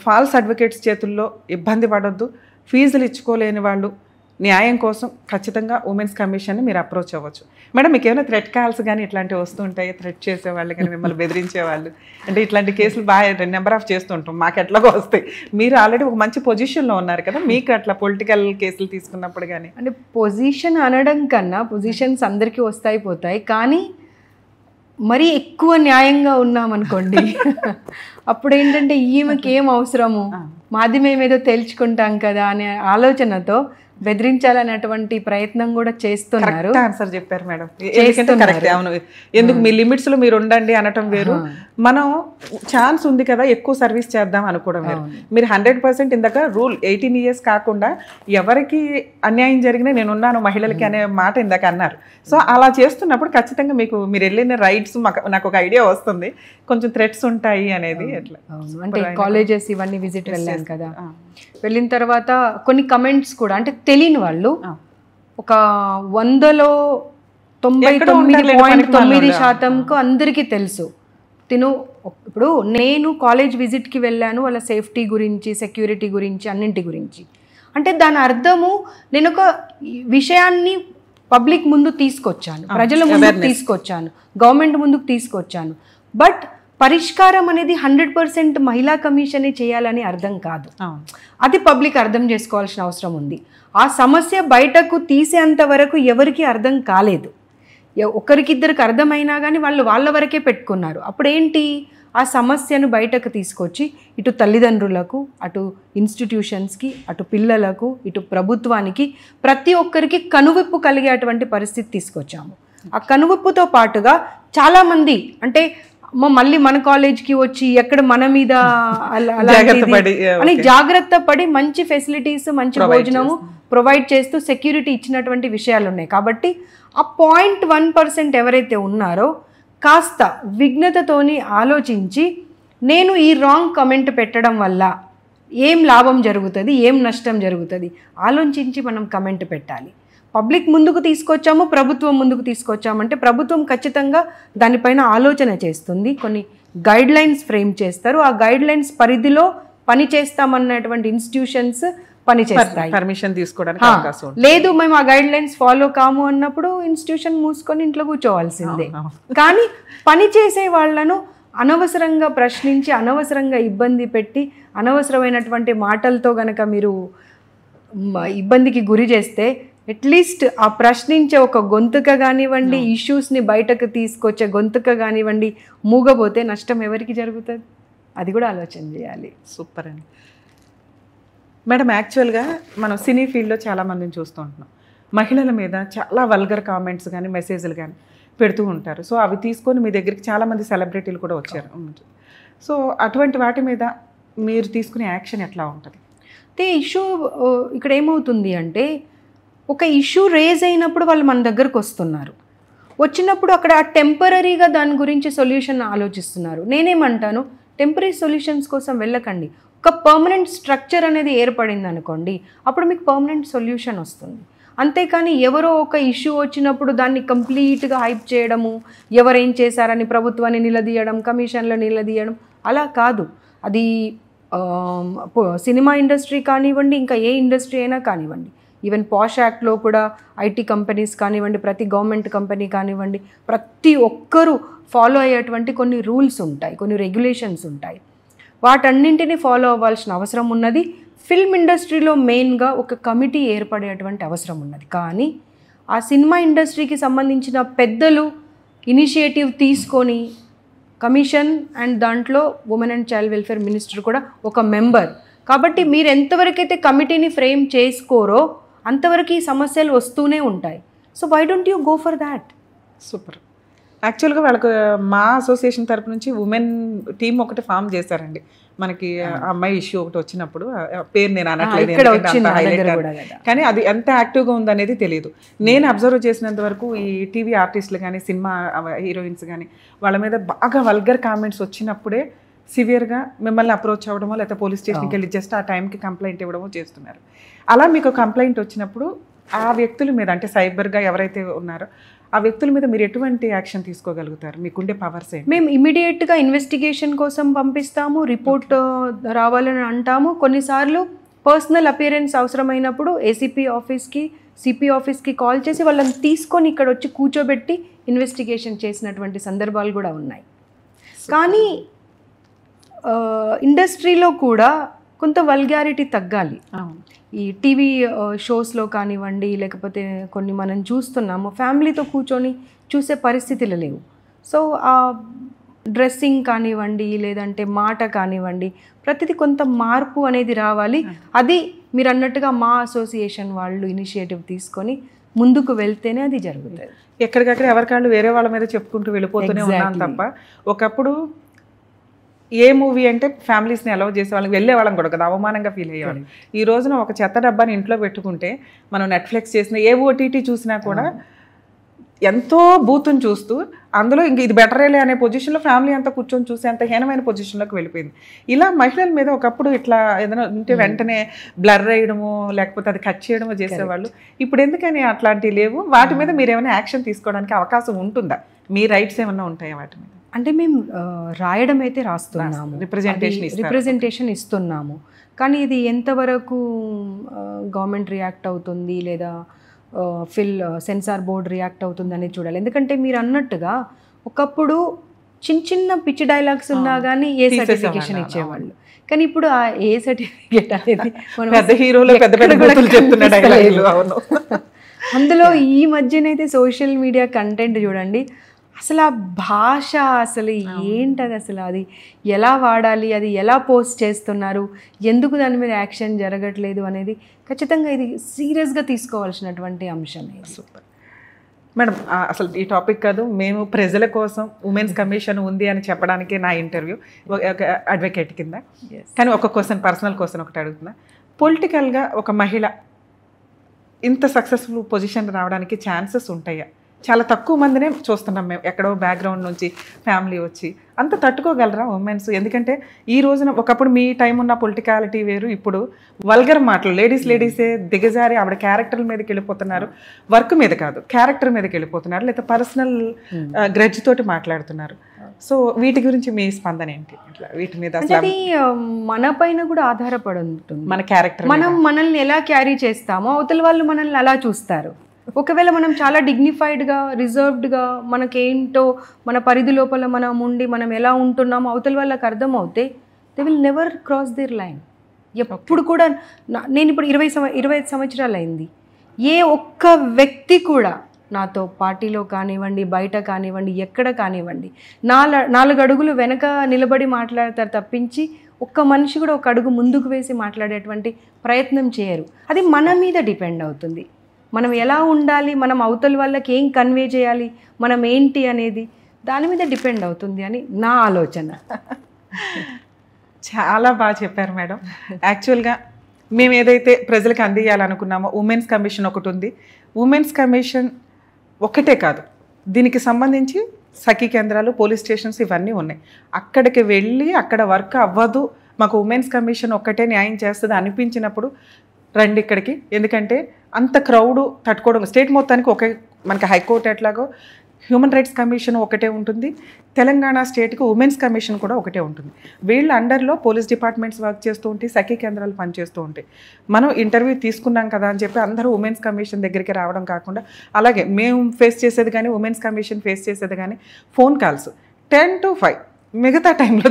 ఫాల్స్ అడ్వకేట్స్ చేతుల్లో ఇబ్బంది పడొద్దు. ఫీజులు ఇచ్చుకోలేని వాళ్ళు న్యాయం కోసం ఖచ్చితంగా ఉమెన్స్ కమిషన్ని మీరు అప్రోచ్ అవ్వచ్చు. మేడం, మీకు ఏమైనా థ్రెట్ కాల్స్ కానీ ఇట్లాంటివి వస్తుంటాయి? థ్రెట్ చేసేవాళ్ళు కానీ మిమ్మల్ని బెదిరించేవాళ్ళు, అంటే ఇట్లాంటి కేసులు బాగా నెంబర్ ఆఫ్ చేస్తుంటాం, మాకు ఎట్లాగో వస్తాయి. మీరు ఆల్రెడీ ఒక మంచి పొజిషన్లో ఉన్నారు కదా, మీకు అట్లా పొలిటికల్ కేసులు తీసుకున్నప్పుడు కానీ? అంటే పొజిషన్ అనడం కన్నా పొజిషన్స్ అందరికీ వస్తాయి పోతాయి, కానీ మరీ ఎక్కువ న్యాయంగా ఉన్నామనుకోండి అప్పుడు ఏంటంటే ఈమెకి ఏం అవసరము, మాది మేమేదో తేల్చుకుంటాం కదా అనే ఆలోచనతో బెదిరించాలనేటువంటి ప్రయత్నం కూడా చేస్తున్నారు. ఆన్సర్ చెప్పారు మేడం, కరెక్ట్. అవును, ఎందుకు మీ లిమిట్స్ లో మీరు ఉండండి అనటం వేరు, మనం ఛాన్స్ ఉంది కదా ఎక్కువ సర్వీస్ చేద్దాం అనుకోవడం వేరు. మీరు 100% ఇందాక రూల్ 18 years కాకుండా ఎవరికి అన్యాయం జరిగినా నేనున్నాను మహిళలకి అనే మాట ఇందాక అన్నారు. సో అలా చేస్తున్నప్పుడు ఖచ్చితంగా మీరు వెళ్ళిన రైట్స్ నాకు ఒక ఐడియా వస్తుంది, కొంచెం థ్రెట్స్ ఉంటాయి అనేది. ఎట్లా అంటే కాలేజెస్ ఇవన్నీ విజిట్ వెళ్ళాం కదా, వెళ్ళిన తర్వాత కొన్ని కమెంట్స్ కూడా అంటే తెలియని వాళ్ళు ఒక 100లో 99.9% అందరికీ తెలుసు. ఇప్పుడు నేను కాలేజ్ విజిట్కి వెళ్ళాను వాళ్ళ సేఫ్టీ గురించి, సెక్యూరిటీ గురించి, అన్నింటి గురించి. అంటే దాని అర్థము నేను ఒక విషయాన్ని పబ్లిక్ ముందు తీసుకొచ్చాను, ప్రజల ముందుకు తీసుకొచ్చాను, గవర్నమెంట్ ముందుకు తీసుకొచ్చాను. బట్ పరిష్కారం అనేది 100% మహిళా కమిషనే చేయాలని అర్థం కాదు. అది పబ్లిక్ అర్థం చేసుకోవాల్సిన అవసరం ఉంది. ఆ సమస్య బయటకు తీసేంత వరకు ఎవరికి అర్థం కాలేదు. ఒకరికిద్దరికి అర్థమైనా కానీ వాళ్ళు వాళ్ళ వరకే పెట్టుకున్నారు. అప్పుడు ఏంటి, ఆ సమస్యను బయటకు తీసుకొచ్చి ఇటు తల్లిదండ్రులకు, అటు ఇన్స్టిట్యూషన్స్కి, అటు పిల్లలకు, ఇటు ప్రభుత్వానికి ప్రతి ఒక్కరికి కనువిప్పు కలిగేటువంటి పరిస్థితి తీసుకొచ్చాము. ఆ కనువిప్పుతో పాటుగా చాలామంది అంటే మళ్ళీ మన కాలేజ్కి వచ్చి ఎక్కడ మన మీద అని జాగ్రత్త పడి మంచి ఫెసిలిటీస్, మంచి భోజనము ప్రొవైడ్ చేస్తూ సెక్యూరిటీ ఇచ్చినటువంటి విషయాలు ఉన్నాయి. కాబట్టి ఆ 0.1% ఎవరైతే ఉన్నారో కాస్త విఘ్నతతోని ఆలోచించి నేను ఈ రాంగ్ కమెంట్ పెట్టడం వల్ల ఏం లాభం జరుగుతుంది, ఏం నష్టం జరుగుతుంది ఆలోచించి మనం కమెంట్ పెట్టాలి. పబ్లిక్ ముందుకు తీసుకొచ్చాము, ప్రభుత్వం ముందుకు తీసుకొచ్చామంటే ప్రభుత్వం ఖచ్చితంగా దానిపైన ఆలోచన చేస్తుంది, కొన్ని గైడ్ లైన్స్ ఫ్రేమ్ చేస్తారు. ఆ గైడ్ లైన్స్ పరిధిలో పని చేస్తామన్నటువంటి ఇన్స్టిట్యూషన్స్ పని చేస్తాయి. పర్మిషన్ తీసుకోవడానికి లేదు, మేము ఆ గైడ్ లైన్స్ ఫాలో కాము అన్నప్పుడు ఇన్స్టిట్యూషన్ మూసుకొని ఇంట్లో కూర్చోవాల్సిందే. కానీ పని చేసే వాళ్ళను అనవసరంగా ప్రశ్నించి, అనవసరంగా ఇబ్బంది పెట్టి, అనవసరమైనటువంటి మాటలతో గనక మీరు ఇబ్బందికి గురి చేస్తే అట్లీస్ట్ ఆ ప్రశ్నించే ఒక గొంతుక కానివ్వండి, ఇష్యూస్ని బయటకు తీసుకొచ్చే గొంతుక కానివ్వండి మూగబోతే నష్టం ఎవరికి జరుగుతుంది, అది కూడా ఆలోచన చేయాలి. సూపర్ అండి. మేడం, యాక్చువల్గా మనం సినీ ఫీల్డ్లో చాలామందిని చూస్తూ ఉంటున్నాం. మహిళల మీద చాలా వల్గర్ కామెంట్స్ కానీ మెసేజ్లు కానీ పెడుతూ ఉంటారు. సో అవి తీసుకొని మీ దగ్గరికి చాలామంది సెలబ్రిటీలు కూడా వచ్చారు. సో అటువంటి వాటి మీద మీరు తీసుకునే యాక్షన్ ఎట్లా ఉంటుంది? అంటే ఇష్యూ ఇక్కడ ఏమవుతుంది అంటే, ఒక ఇష్యూ రేజ్ అయినప్పుడు వాళ్ళు మన దగ్గరకు వస్తున్నారు, వచ్చినప్పుడు అక్కడ టెంపరీగా దాని గురించి సొల్యూషన్ ఆలోచిస్తున్నారు. నేనేమంటాను, టెంపరీ సొల్యూషన్స్ కోసం వెళ్ళకండి. ఒక పర్మనెంట్ స్ట్రక్చర్ అనేది ఏర్పడింది అనుకోండి, అప్పుడు మీకు పర్మనెంట్ సొల్యూషన్ వస్తుంది. అంతేకాని ఎవరో ఒక ఇష్యూ వచ్చినప్పుడు దాన్ని కంప్లీట్గా హైప్ చేయడము, ఎవరేం చేశారని ప్రభుత్వాన్ని నిలదీయడం, కమిషన్లు నిలదీయడం, అలా కాదు. అది సినిమా ఇండస్ట్రీ కానివ్వండి, ఇంకా ఏ ఇండస్ట్రీ అయినా కానివ్వండి, ఈవెన్ పాష్ యాక్ట్లో కూడా ఐటీ కంపెనీస్ కానివ్వండి, ప్రతి గవర్నమెంట్ కంపెనీ కానివ్వండి, ప్రతి ఒక్కరూ ఫాలో అయ్యేటువంటి కొన్ని రూల్స్ ఉంటాయి, కొన్ని రెగ్యులేషన్స్ ఉంటాయి. వాటన్నింటినీ ఫాలో అవ్వాల్సిన అవసరం ఉన్నది. ఫిల్మ్ ఇండస్ట్రీలో మెయిన్గా ఒక కమిటీ ఏర్పడేటువంటి అవసరం ఉన్నది. కానీ ఆ సినిమా ఇండస్ట్రీకి సంబంధించిన పెద్దలు ఇనిషియేటివ్ తీసుకొని, కమిషన్ అండ్ దాంట్లో women and child welfare minister కూడా ఒక మెంబర్. కాబట్టి మీరు ఎంతవరకైతే కమిటీని ఫ్రేమ్ చేసుకోరో అంతవరకు ఈ సమస్యలు వస్తూనే ఉంటాయి. So why don't you go for that? Super. యాక్చువల్గా వాళ్ళకు మా అసోసియేషన్ తరపు నుంచి ఉమెన్ టీమ్ ఒకటి ఫామ్ చేశారండి. మనకి అమ్మాయి ఇష్యూ ఒకటి వచ్చినప్పుడు, పేరు నేను అనట్లేదు కానీ అది ఎంత యాక్టివ్గా ఉందనేది తెలియదు. నేను అబ్జర్వ్ చేసినంత వరకు ఈ టీవీ ఆర్టిస్టులు కానీ, సినిమా హీరోయిన్స్ కానీ, వాళ్ళ మీద బాగా వల్గర్ కామెంట్స్ వచ్చినప్పుడే సివియర్గా మిమ్మల్ని అప్రోచ్ అవ్వడమో లేకపోతే పోలీస్ స్టేషన్కి వెళ్ళి జస్ట్ ఆ టైంకి కంప్లైంట్ ఇవ్వడమో చేస్తున్నారు. అలా మీకు కంప్లైంట్ వచ్చినప్పుడు ఆ వ్యక్తుల మీద, అంటే సైబర్గా ఎవరైతే ఉన్నారో ఆ వ్యక్తుల మీద మీరు ఎటువంటి యాక్షన్ తీసుకోగలుగుతారు? మీకుండే పవర్స్ ఏంటి? మేము ఇమీడియట్గా ఇన్వెస్టిగేషన్ కోసం పంపిస్తాము, రిపోర్ట్ రావాలని అంటాము. కొన్నిసార్లు పర్సనల్ అపియరెన్స్ అవసరమైనప్పుడు ఏసీపీ ఆఫీస్కి, సిపి ఆఫీస్కి కాల్ చేసి వాళ్ళని తీసుకొని ఇక్కడ వచ్చి కూర్చోబెట్టి ఇన్వెస్టిగేషన్ చేసినటువంటి సందర్భాలు కూడా ఉన్నాయి. కానీ ఇండస్ట్రీలో కూడా కొంత వల్గారిటీ తగ్గాలి. ఈ టీవీ షోస్లో కానివ్వండి, లేకపోతే కొన్ని మనం చూస్తున్నాము, ఫ్యామిలీతో కూర్చొని చూసే పరిస్థితులు లేవు. సో ఆ డ్రెస్సింగ్ కానివ్వండి, లేదంటే మాట కానివ్వండి, ప్రతిదీ కొంత మార్పు అనేది రావాలి. అది మీరు అన్నట్టుగా మా అసోసియేషన్ వాళ్ళు ఇనిషియేటివ్ తీసుకొని ముందుకు వెళ్తేనే అది జరుగుతుంది. ఎక్కడికక్కడ ఎవరికాళ్ళు వేరే వాళ్ళ మీద చెప్పుకుంటూ వెళ్ళిపోతూనే ఉన్నాం తప్ప, ఒకప్పుడు ఏ మూవీ అంటే ఫ్యామిలీస్ని అలౌ చేసే వాళ్ళకి వెళ్ళేవాళ్ళం కూడా కదా, అవమానంగా ఫీల్ అయ్యేవాళ్ళం. ఈ రోజున ఒక చెత్త డబ్బాని ఇంట్లో పెట్టుకుంటే మనం నెట్ఫ్లిక్స్ చేసిన ఏ ఓటీటీ చూసినా కూడా ఎంతో బూతుని చూస్తూ అందులో ఇంక ఇది బెటరేలే అనే పొజిషన్లో ఫ్యామిలీ అంతా కూర్చొని చూసే అంత హీనమైన పొజిషన్లోకి వెళ్ళిపోయింది. ఇలా మహిళల మీద ఒకప్పుడు ఇట్లా ఏదైనా ఉంటే వెంటనే బ్లర్ వేయడమో లేకపోతే అది కట్ చేయడమో చేసేవాళ్ళు. ఇప్పుడు ఎందుకని అట్లాంటివి లేవు? వాటి మీద మీరు ఏమైనా యాక్షన్ తీసుకోవడానికి అవకాశం ఉంటుందా? మీ రైట్స్ ఏమైనా ఉంటాయా వాటి మీద? అంటే మేము రాయడం అయితే రాస్తున్నాము, రిప్రజెంటేషన్ ఇస్తున్నాము. కానీ ఇది ఎంతవరకు గవర్నమెంట్ రియాక్ట్ అవుతుంది లేదా సెన్సార్ బోర్డ్ రియాక్ట్ అవుతుందని చూడాలి. ఎందుకంటే మీరు అన్నట్టుగా ఒకప్పుడు చిన్న చిన్న పిచ్చి డైలాగ్స్ ఉన్నా కానీ ఏ సర్టిఫికేషన్ ఇచ్చేవాళ్ళు, కానీ ఇప్పుడు ఆ ఏ సర్టిఫికేట్ అనేది పెద్ద హీరోలు పెద్ద పెద్ద బూతులు చెప్తున్న డైలాగులు. అవును. అందులో ఈ మధ్యనైతే సోషల్ మీడియా కంటెంట్ చూడండి, అసలు ఆ భాష అసలు ఏంటది, అసలు అది ఎలా వాడాలి, అది ఎలా పోస్ట్ చేస్తున్నారు, ఎందుకు దాని మీద యాక్షన్ జరగట్లేదు అనేది ఖచ్చితంగా ఇది సీరియస్గా తీసుకోవాల్సినటువంటి అంశం. Super madam. అసలు ఈ టాపిక్ కాదు, మేము ప్రజల కోసం ఉమెన్స్ కమిషన్ ఉంది అని చెప్పడానికి నా ఇంటర్వ్యూ ఒక అడ్వకేట్ కింద. కానీ ఒక క్వశ్చన్, పర్సనల్ క్వశ్చన్ ఒకటి అడుగుతున్నా. పొలిటికల్గా ఒక మహిళ ఇంత సక్సెస్ఫుల్ పొజిషన్ రావడానికి ఛాన్సెస్ ఉంటాయా? చాలా తక్కువ మందినే చూస్తున్నాం మేము, ఎక్కడో బ్యాక్గ్రౌండ్ నుంచి ఫ్యామిలీ వచ్చి. అంత తట్టుకోగలరా ఉమెన్స్? ఎందుకంటే ఈ రోజున ఒకప్పుడు మీ టైం ఉన్న పొలిటికాలిటీ వేరు, ఇప్పుడు వల్గర్ మాటలు లేడీసే దిగజారి ఆవిడ క్యారెక్టర్ మీదకి వెళ్ళిపోతున్నారు. వర్క్ మీద కాదు, క్యారెక్టర్ మీదకి వెళ్ళిపోతున్నారు, లేదా పర్సనల్ గ్రడ్జ్ తోటి మాట్లాడుతున్నారు. సో వీటి గురించి మీ స్పందన ఏంటి? ఇట్లా వీటి మీద అది మన పైన కూడా ఆధారపడి ఉంటుంది. మన క్యారెక్టర్, మనం మనల్ని ఎలా క్యారీ చేస్తామో అవతల వాళ్ళు మనల్ని అలా చూస్తారు. ఒకవేళ మనం చాలా డిగ్నిఫైడ్గా, రిజర్వ్డ్గా, మనకేంటో మన పరిధి లోపల మనం ఉండి మనం ఎలా ఉంటున్నామో అవతల వాళ్ళకి అర్థం అవుతే they will never cross there line. ఎప్పుడు కూడా నేను ఇప్పుడు 25 సంవత్సరాలు అయింది, ఏ ఒక్క వ్యక్తి కూడా నాతో పార్టీలో కానివ్వండి, బయట కానివ్వండి, ఎక్కడ కానివ్వండి 4 అడుగులు వెనక నిలబడి మాట్లాడతారు తప్పించి ఒక్క మనిషి కూడా ఒక అడుగు ముందుకు వేసి మాట్లాడేటువంటి ప్రయత్నం చేయరు. అది మన మీద డిపెండ్ అవుతుంది. మనం ఎలా ఉండాలి, మనం అవతల వాళ్ళకి ఏం కన్వే చేయాలి, మనం ఏంటి అనేది దాని మీద డిపెండ్ అవుతుంది అని నా ఆలోచన. చాలా బాగా చెప్పారు మేడం. యాక్చువల్గా మేము ఏదైతే ప్రజలకు అందియాలనుకున్నామో ఉమెన్స్ కమిషన్ ఒకటి ఉంది. ఉమెన్స్ కమిషన్ ఒకటే కాదు, దీనికి సంబంధించి సఖీ కేంద్రాలు, పోలీస్ స్టేషన్స్ ఇవన్నీ ఉన్నాయి. అక్కడికి వెళ్ళి అక్కడ వర్క్ అవ్వదు, మాకు ఉమెన్స్ కమిషన్ ఒక్కటే న్యాయం చేస్తుంది అనిపించినప్పుడు రండి ఇక్కడికి. ఎందుకంటే అంత క్రౌడ్ తట్టుకోవడం, స్టేట్ మొత్తానికి ఒకే, మనకి హైకోర్టు ఎట్లాగో హ్యూమన్ రైట్స్ కమిషన్ ఒకటే ఉంటుంది, తెలంగాణ స్టేట్కి ఉమెన్స్ కమిషన్ కూడా ఒకటే ఉంటుంది. వీళ్ళ అండర్లో పోలీస్ డిపార్ట్మెంట్స్ వర్క్ చేస్తూ ఉంటాయి, సఖీ కేంద్రాలు పనిచేస్తూ ఉంటాయి. మనం ఇంటర్వ్యూ తీసుకున్నాం కదా అని చెప్పి అందరూ ఉమెన్స్ కమిషన్ దగ్గరికి రావడం కాకుండా, అలాగే మేము ఫేస్ చేసేది కానీ ఉమెన్స్ కమిషన్ ఫేస్ చేసేది కానీ ఫోన్ కాల్స్ 10 to 5, మిగతా టైంలో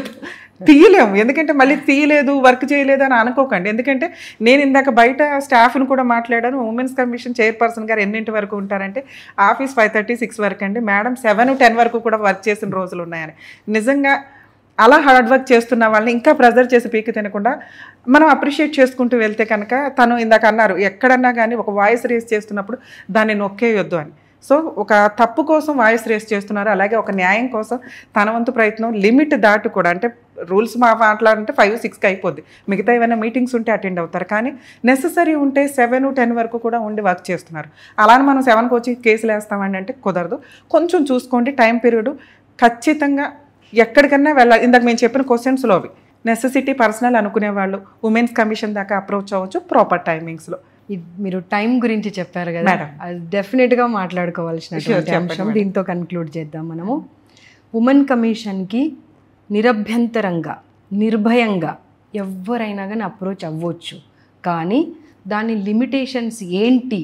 తీయలేము. ఎందుకంటే మళ్ళీ తీయలేదు, వర్క్ చేయలేదు అని అనుకోకండి. ఎందుకంటే నేను ఇందాక బయట స్టాఫ్ను కూడా మాట్లాడాను. ఉమెన్స్ కమిషన్ చైర్పర్సన్ గారు ఎన్నింటి వరకు ఉంటారంటే ఆఫీస్ 5:30, 6 వరకు అండి. మేడం 7, 10 వరకు కూడా వర్క్ చేసిన రోజులు ఉన్నాయని. నిజంగా అలా హార్డ్ వర్క్ చేస్తున్న వాళ్ళని ఇంకా ప్రెజర్ చేసి పీకి తినకుండా మనం అప్రిషియేట్ చేసుకుంటూ వెళ్తే కనుక, తను ఇందాక అన్నారు ఎక్కడన్నా కానీ ఒక వాయిస్ రేస్ చేస్తున్నప్పుడు దాన్ని నొక్కేయొద్దు అని. సో ఒక తప్పు కోసం వాయిస్ రేస్ చేస్తున్నారు, అలాగే ఒక న్యాయం కోసం తన వంతు ప్రయత్నం, లిమిట్ దాటి కూడా, అంటే రూల్స్ మాట్లాడంటే 5, 6కి అయిపోద్ది, మిగతా ఏమైనా మీటింగ్స్ ఉంటే అటెండ్ అవుతారు. కానీ నెససరీ ఉంటే 7, 10 వరకు కూడా ఉండి వర్క్ చేస్తున్నారు. అలానే మనం 7కి వచ్చి కేసులు వేస్తామండి అంటే కుదరదు. కొంచెం చూసుకోండి టైం పీరియడ్. ఖచ్చితంగా ఎక్కడికన్నా వెళ్ళాలి. ఇందాక మేము చెప్పిన క్వశ్చన్స్లో అవి నెసెసిటీ, పర్సనల్ అనుకునే వాళ్ళు ఉమెన్స్ కమిషన్ దాకా అప్రోచ్ అవ్వచ్చు ప్రాపర్ టైమింగ్స్లో. మీరు టైం గురించి చెప్పారు కదా, అది డెఫినెట్గా మాట్లాడుకోవాల్సిన అంశం. దీంతో కన్క్లూడ్ చేద్దాం మనము. ఉమెన్ కమిషన్కి నిరభ్యంతరంగా, నిర్భయంగా ఎవరైనా కానీ అప్రోచ్ అవ్వచ్చు. కానీ దాని లిమిటేషన్స్ ఏంటి,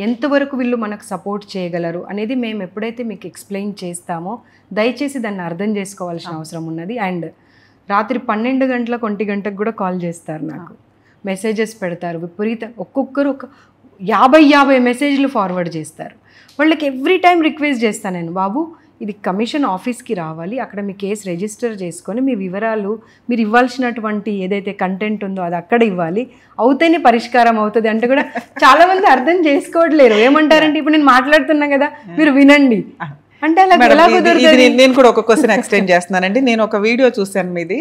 ఎంతవరకు వీళ్ళు మనకు సపోర్ట్ చేయగలరు అనేది మేము ఎప్పుడైతే మీకు ఎక్స్ప్లెయిన్ చేస్తామో దయచేసి దాన్ని అర్థం చేసుకోవాల్సిన అవసరం ఉన్నది. అండ్ రాత్రి 12 గంటలకు 1 గంటకు కూడా కాల్ చేస్తారు, నాకు మెసేజెస్ పెడతారు విపరీత. ఒక్కొక్కరు ఒక 50 మెసేజ్లు ఫార్వర్డ్ చేస్తారు. వాళ్ళకి ఎవ్రీ టైం రిక్వెస్ట్ చేస్తాను నేను, బాబు ఇది కమిషన్ ఆఫీస్కి రావాలి, అక్కడ మీ కేసు రిజిస్టర్ చేసుకొని మీ వివరాలు, మీరు ఇవ్వాల్సినటువంటి ఏదైతే కంటెంట్ ఉందో అది అక్కడ ఇవ్వాలి, అవుతేనే పరిష్కారం అవుతుంది అంటే కూడా చాలామంది అర్థం చేసుకోవట్లేరు. ఏమంటారంటే ఇప్పుడు నేను మాట్లాడుతున్నా కదా మీరు వినండి అంటే అలా ఎలా కుదురుతుంది. నేను కూడా ఒక క్వశ్చన్ ఎక్స్టెండ్ చేస్తున్నానండి. నేను ఒక వీడియో చూశాను మీది,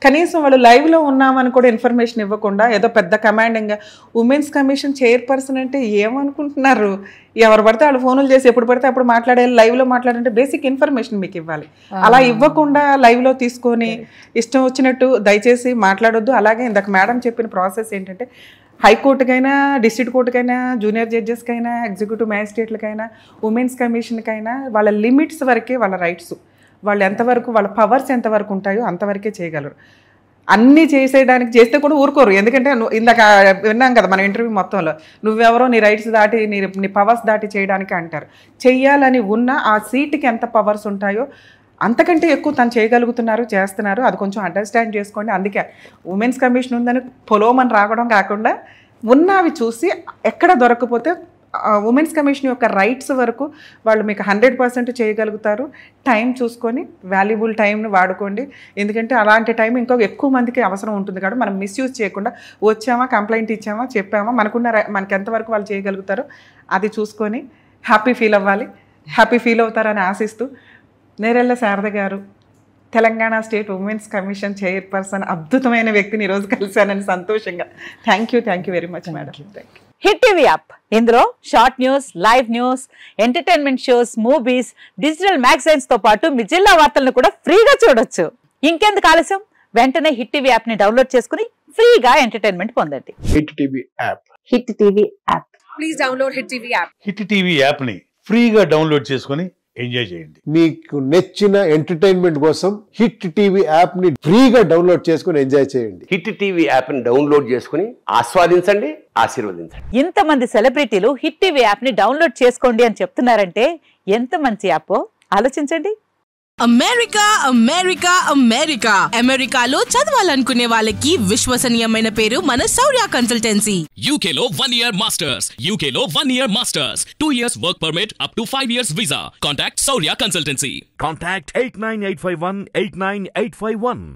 కనీసం వాళ్ళు లైవ్లో ఉన్నామని కూడా ఇన్ఫర్మేషన్ ఇవ్వకుండా ఏదో పెద్ద కమాండింగ్గా ఉమెన్స్ కమిషన్ చైర్పర్సన్ అంటే ఏమనుకుంటున్నారు, ఎవరు పడితే వాళ్ళు ఫోన్లు చేసి ఎప్పుడు పడితే అప్పుడు మాట్లాడాలి, లైవ్లో మాట్లాడంటే బేసిక్ ఇన్ఫర్మేషన్ మీకు ఇవ్వాలి. అలా ఇవ్వకుండా లైవ్లో తీసుకొని ఇష్టం వచ్చినట్టు దయచేసి మాట్లాడొద్దు. అలాగే ఇందాక మేడం చెప్పిన ప్రాసెస్ ఏంటంటే హైకోర్టుకైనా, డిస్ట్రిక్ట్ కోర్టుకైనా, జూనియర్ జడ్జెస్కైనా, ఎగ్జిక్యూటివ్ మ్యాజిస్ట్రేట్లకైనా, ఉమెన్స్ కమిషన్కైనా వాళ్ళ లిమిట్స్ వరకే వాళ్ళ రైట్స్, వాళ్ళు ఎంతవరకు, వాళ్ళ పవర్స్ ఎంతవరకు ఉంటాయో అంతవరకే చేయగలరు. అన్నీ చేసేయడానికి చేస్తే కూడా ఊరుకోరు. ఎందుకంటే ఇందాక విన్నాం కదా మన ఇంటర్వ్యూ మొత్తంలో, నువ్వెవరో నీ రైట్స్ దాటి నీ పవర్స్ దాటి చేయడానికి అంటారు. చెయ్యాలని ఉన్న ఆ సీట్కి ఎంత పవర్స్ ఉంటాయో అంతకంటే ఎక్కువ తను చేయగలుగుతున్నారు, చేస్తున్నారు. అది కొంచెం అండర్స్టాండ్ చేసుకోండి. అందుకే ఉమెన్స్ కమిషన్ ఉందని పొలోమని రావడం కాకుండా ఉన్నవి చూసి ఎక్కడ దొరకపోతే ఉమెన్స్ కమిషన్ యొక్క రైట్స్ వరకు వాళ్ళు మీకు 100% చేయగలుగుతారు. టైం చూసుకొని వాల్యుబుల్ టైంని వాడుకోండి. ఎందుకంటే అలాంటి టైం ఇంకో ఎక్కువ మందికి అవసరం ఉంటుంది కాబట్టి మనం మిస్యూజ్ చేయకుండా వచ్చామా, కంప్లైంట్ ఇచ్చామా, చెప్పామా, మనకి ఎంతవరకు వాళ్ళు చేయగలుగుతారో అది చూసుకొని హ్యాపీ ఫీల్ అవ్వాలి. హ్యాపీ ఫీల్ అవుతారని ఆశిస్తూ Nerella Sharada garu Telangana state women's commission chairperson, అద్భుతమైన వ్యక్తిని ఈరోజు కలిశానని సంతోషంగా. Thank you very much madam. Thank you. Hit TV app, ఇందులో short news, live news, entertainment shows, movies, digital magazines తో పాటు మీ జిల్లా వార్తలను కూడా ఫ్రీగా చూడొచ్చు. ఇంకెందుకు ఆలస్యం, వెంటనే హిట్ టీవీ యాప్ ని డౌన్లోడ్ చేసుకుని ఫ్రీగా ఎంటర్టైన్మెంట్ పొందండి. Hit TV app. Hit TV app. Please download hit TV app. Hit TV app ని ఫ్రీగా డౌన్లోడ్ చేసుకుని ఎంజాయ్ చేయండి. మీకు నచ్చిన ఎంటర్టైన్మెంట్ కోసం హిట్ టీవీ యాప్ ని ఫ్రీగా డౌన్లోడ్ చేసుకుని ఎంజాయ్ చేయండి. హిట్ టీవీ యాప్ ని డౌన్లోడ్ చేసుకుని ఆస్వాదించండి, ఆశీర్వదించండి. ఇంతమంది సెలబ్రిటీలు హిట్ టీవీ యాప్ ని డౌన్లోడ్ చేసుకోండి అని చెప్తున్నారంటే ఎంత మంచి యాప్ ఆలోచించండి. అమెరికా అమెరికా అమెరికా అమెరికాలో చదవాలనుకునే వాళ్ళకి విశ్వసనీయమైన పేరు మన శౌర్య కన్సల్టెన్సీ. UK లో 1 year masters, UK లో 1 year masters, 2 years work permit up to 5 years visa. Contact Saurya Consultancy. Contact 89851 89851.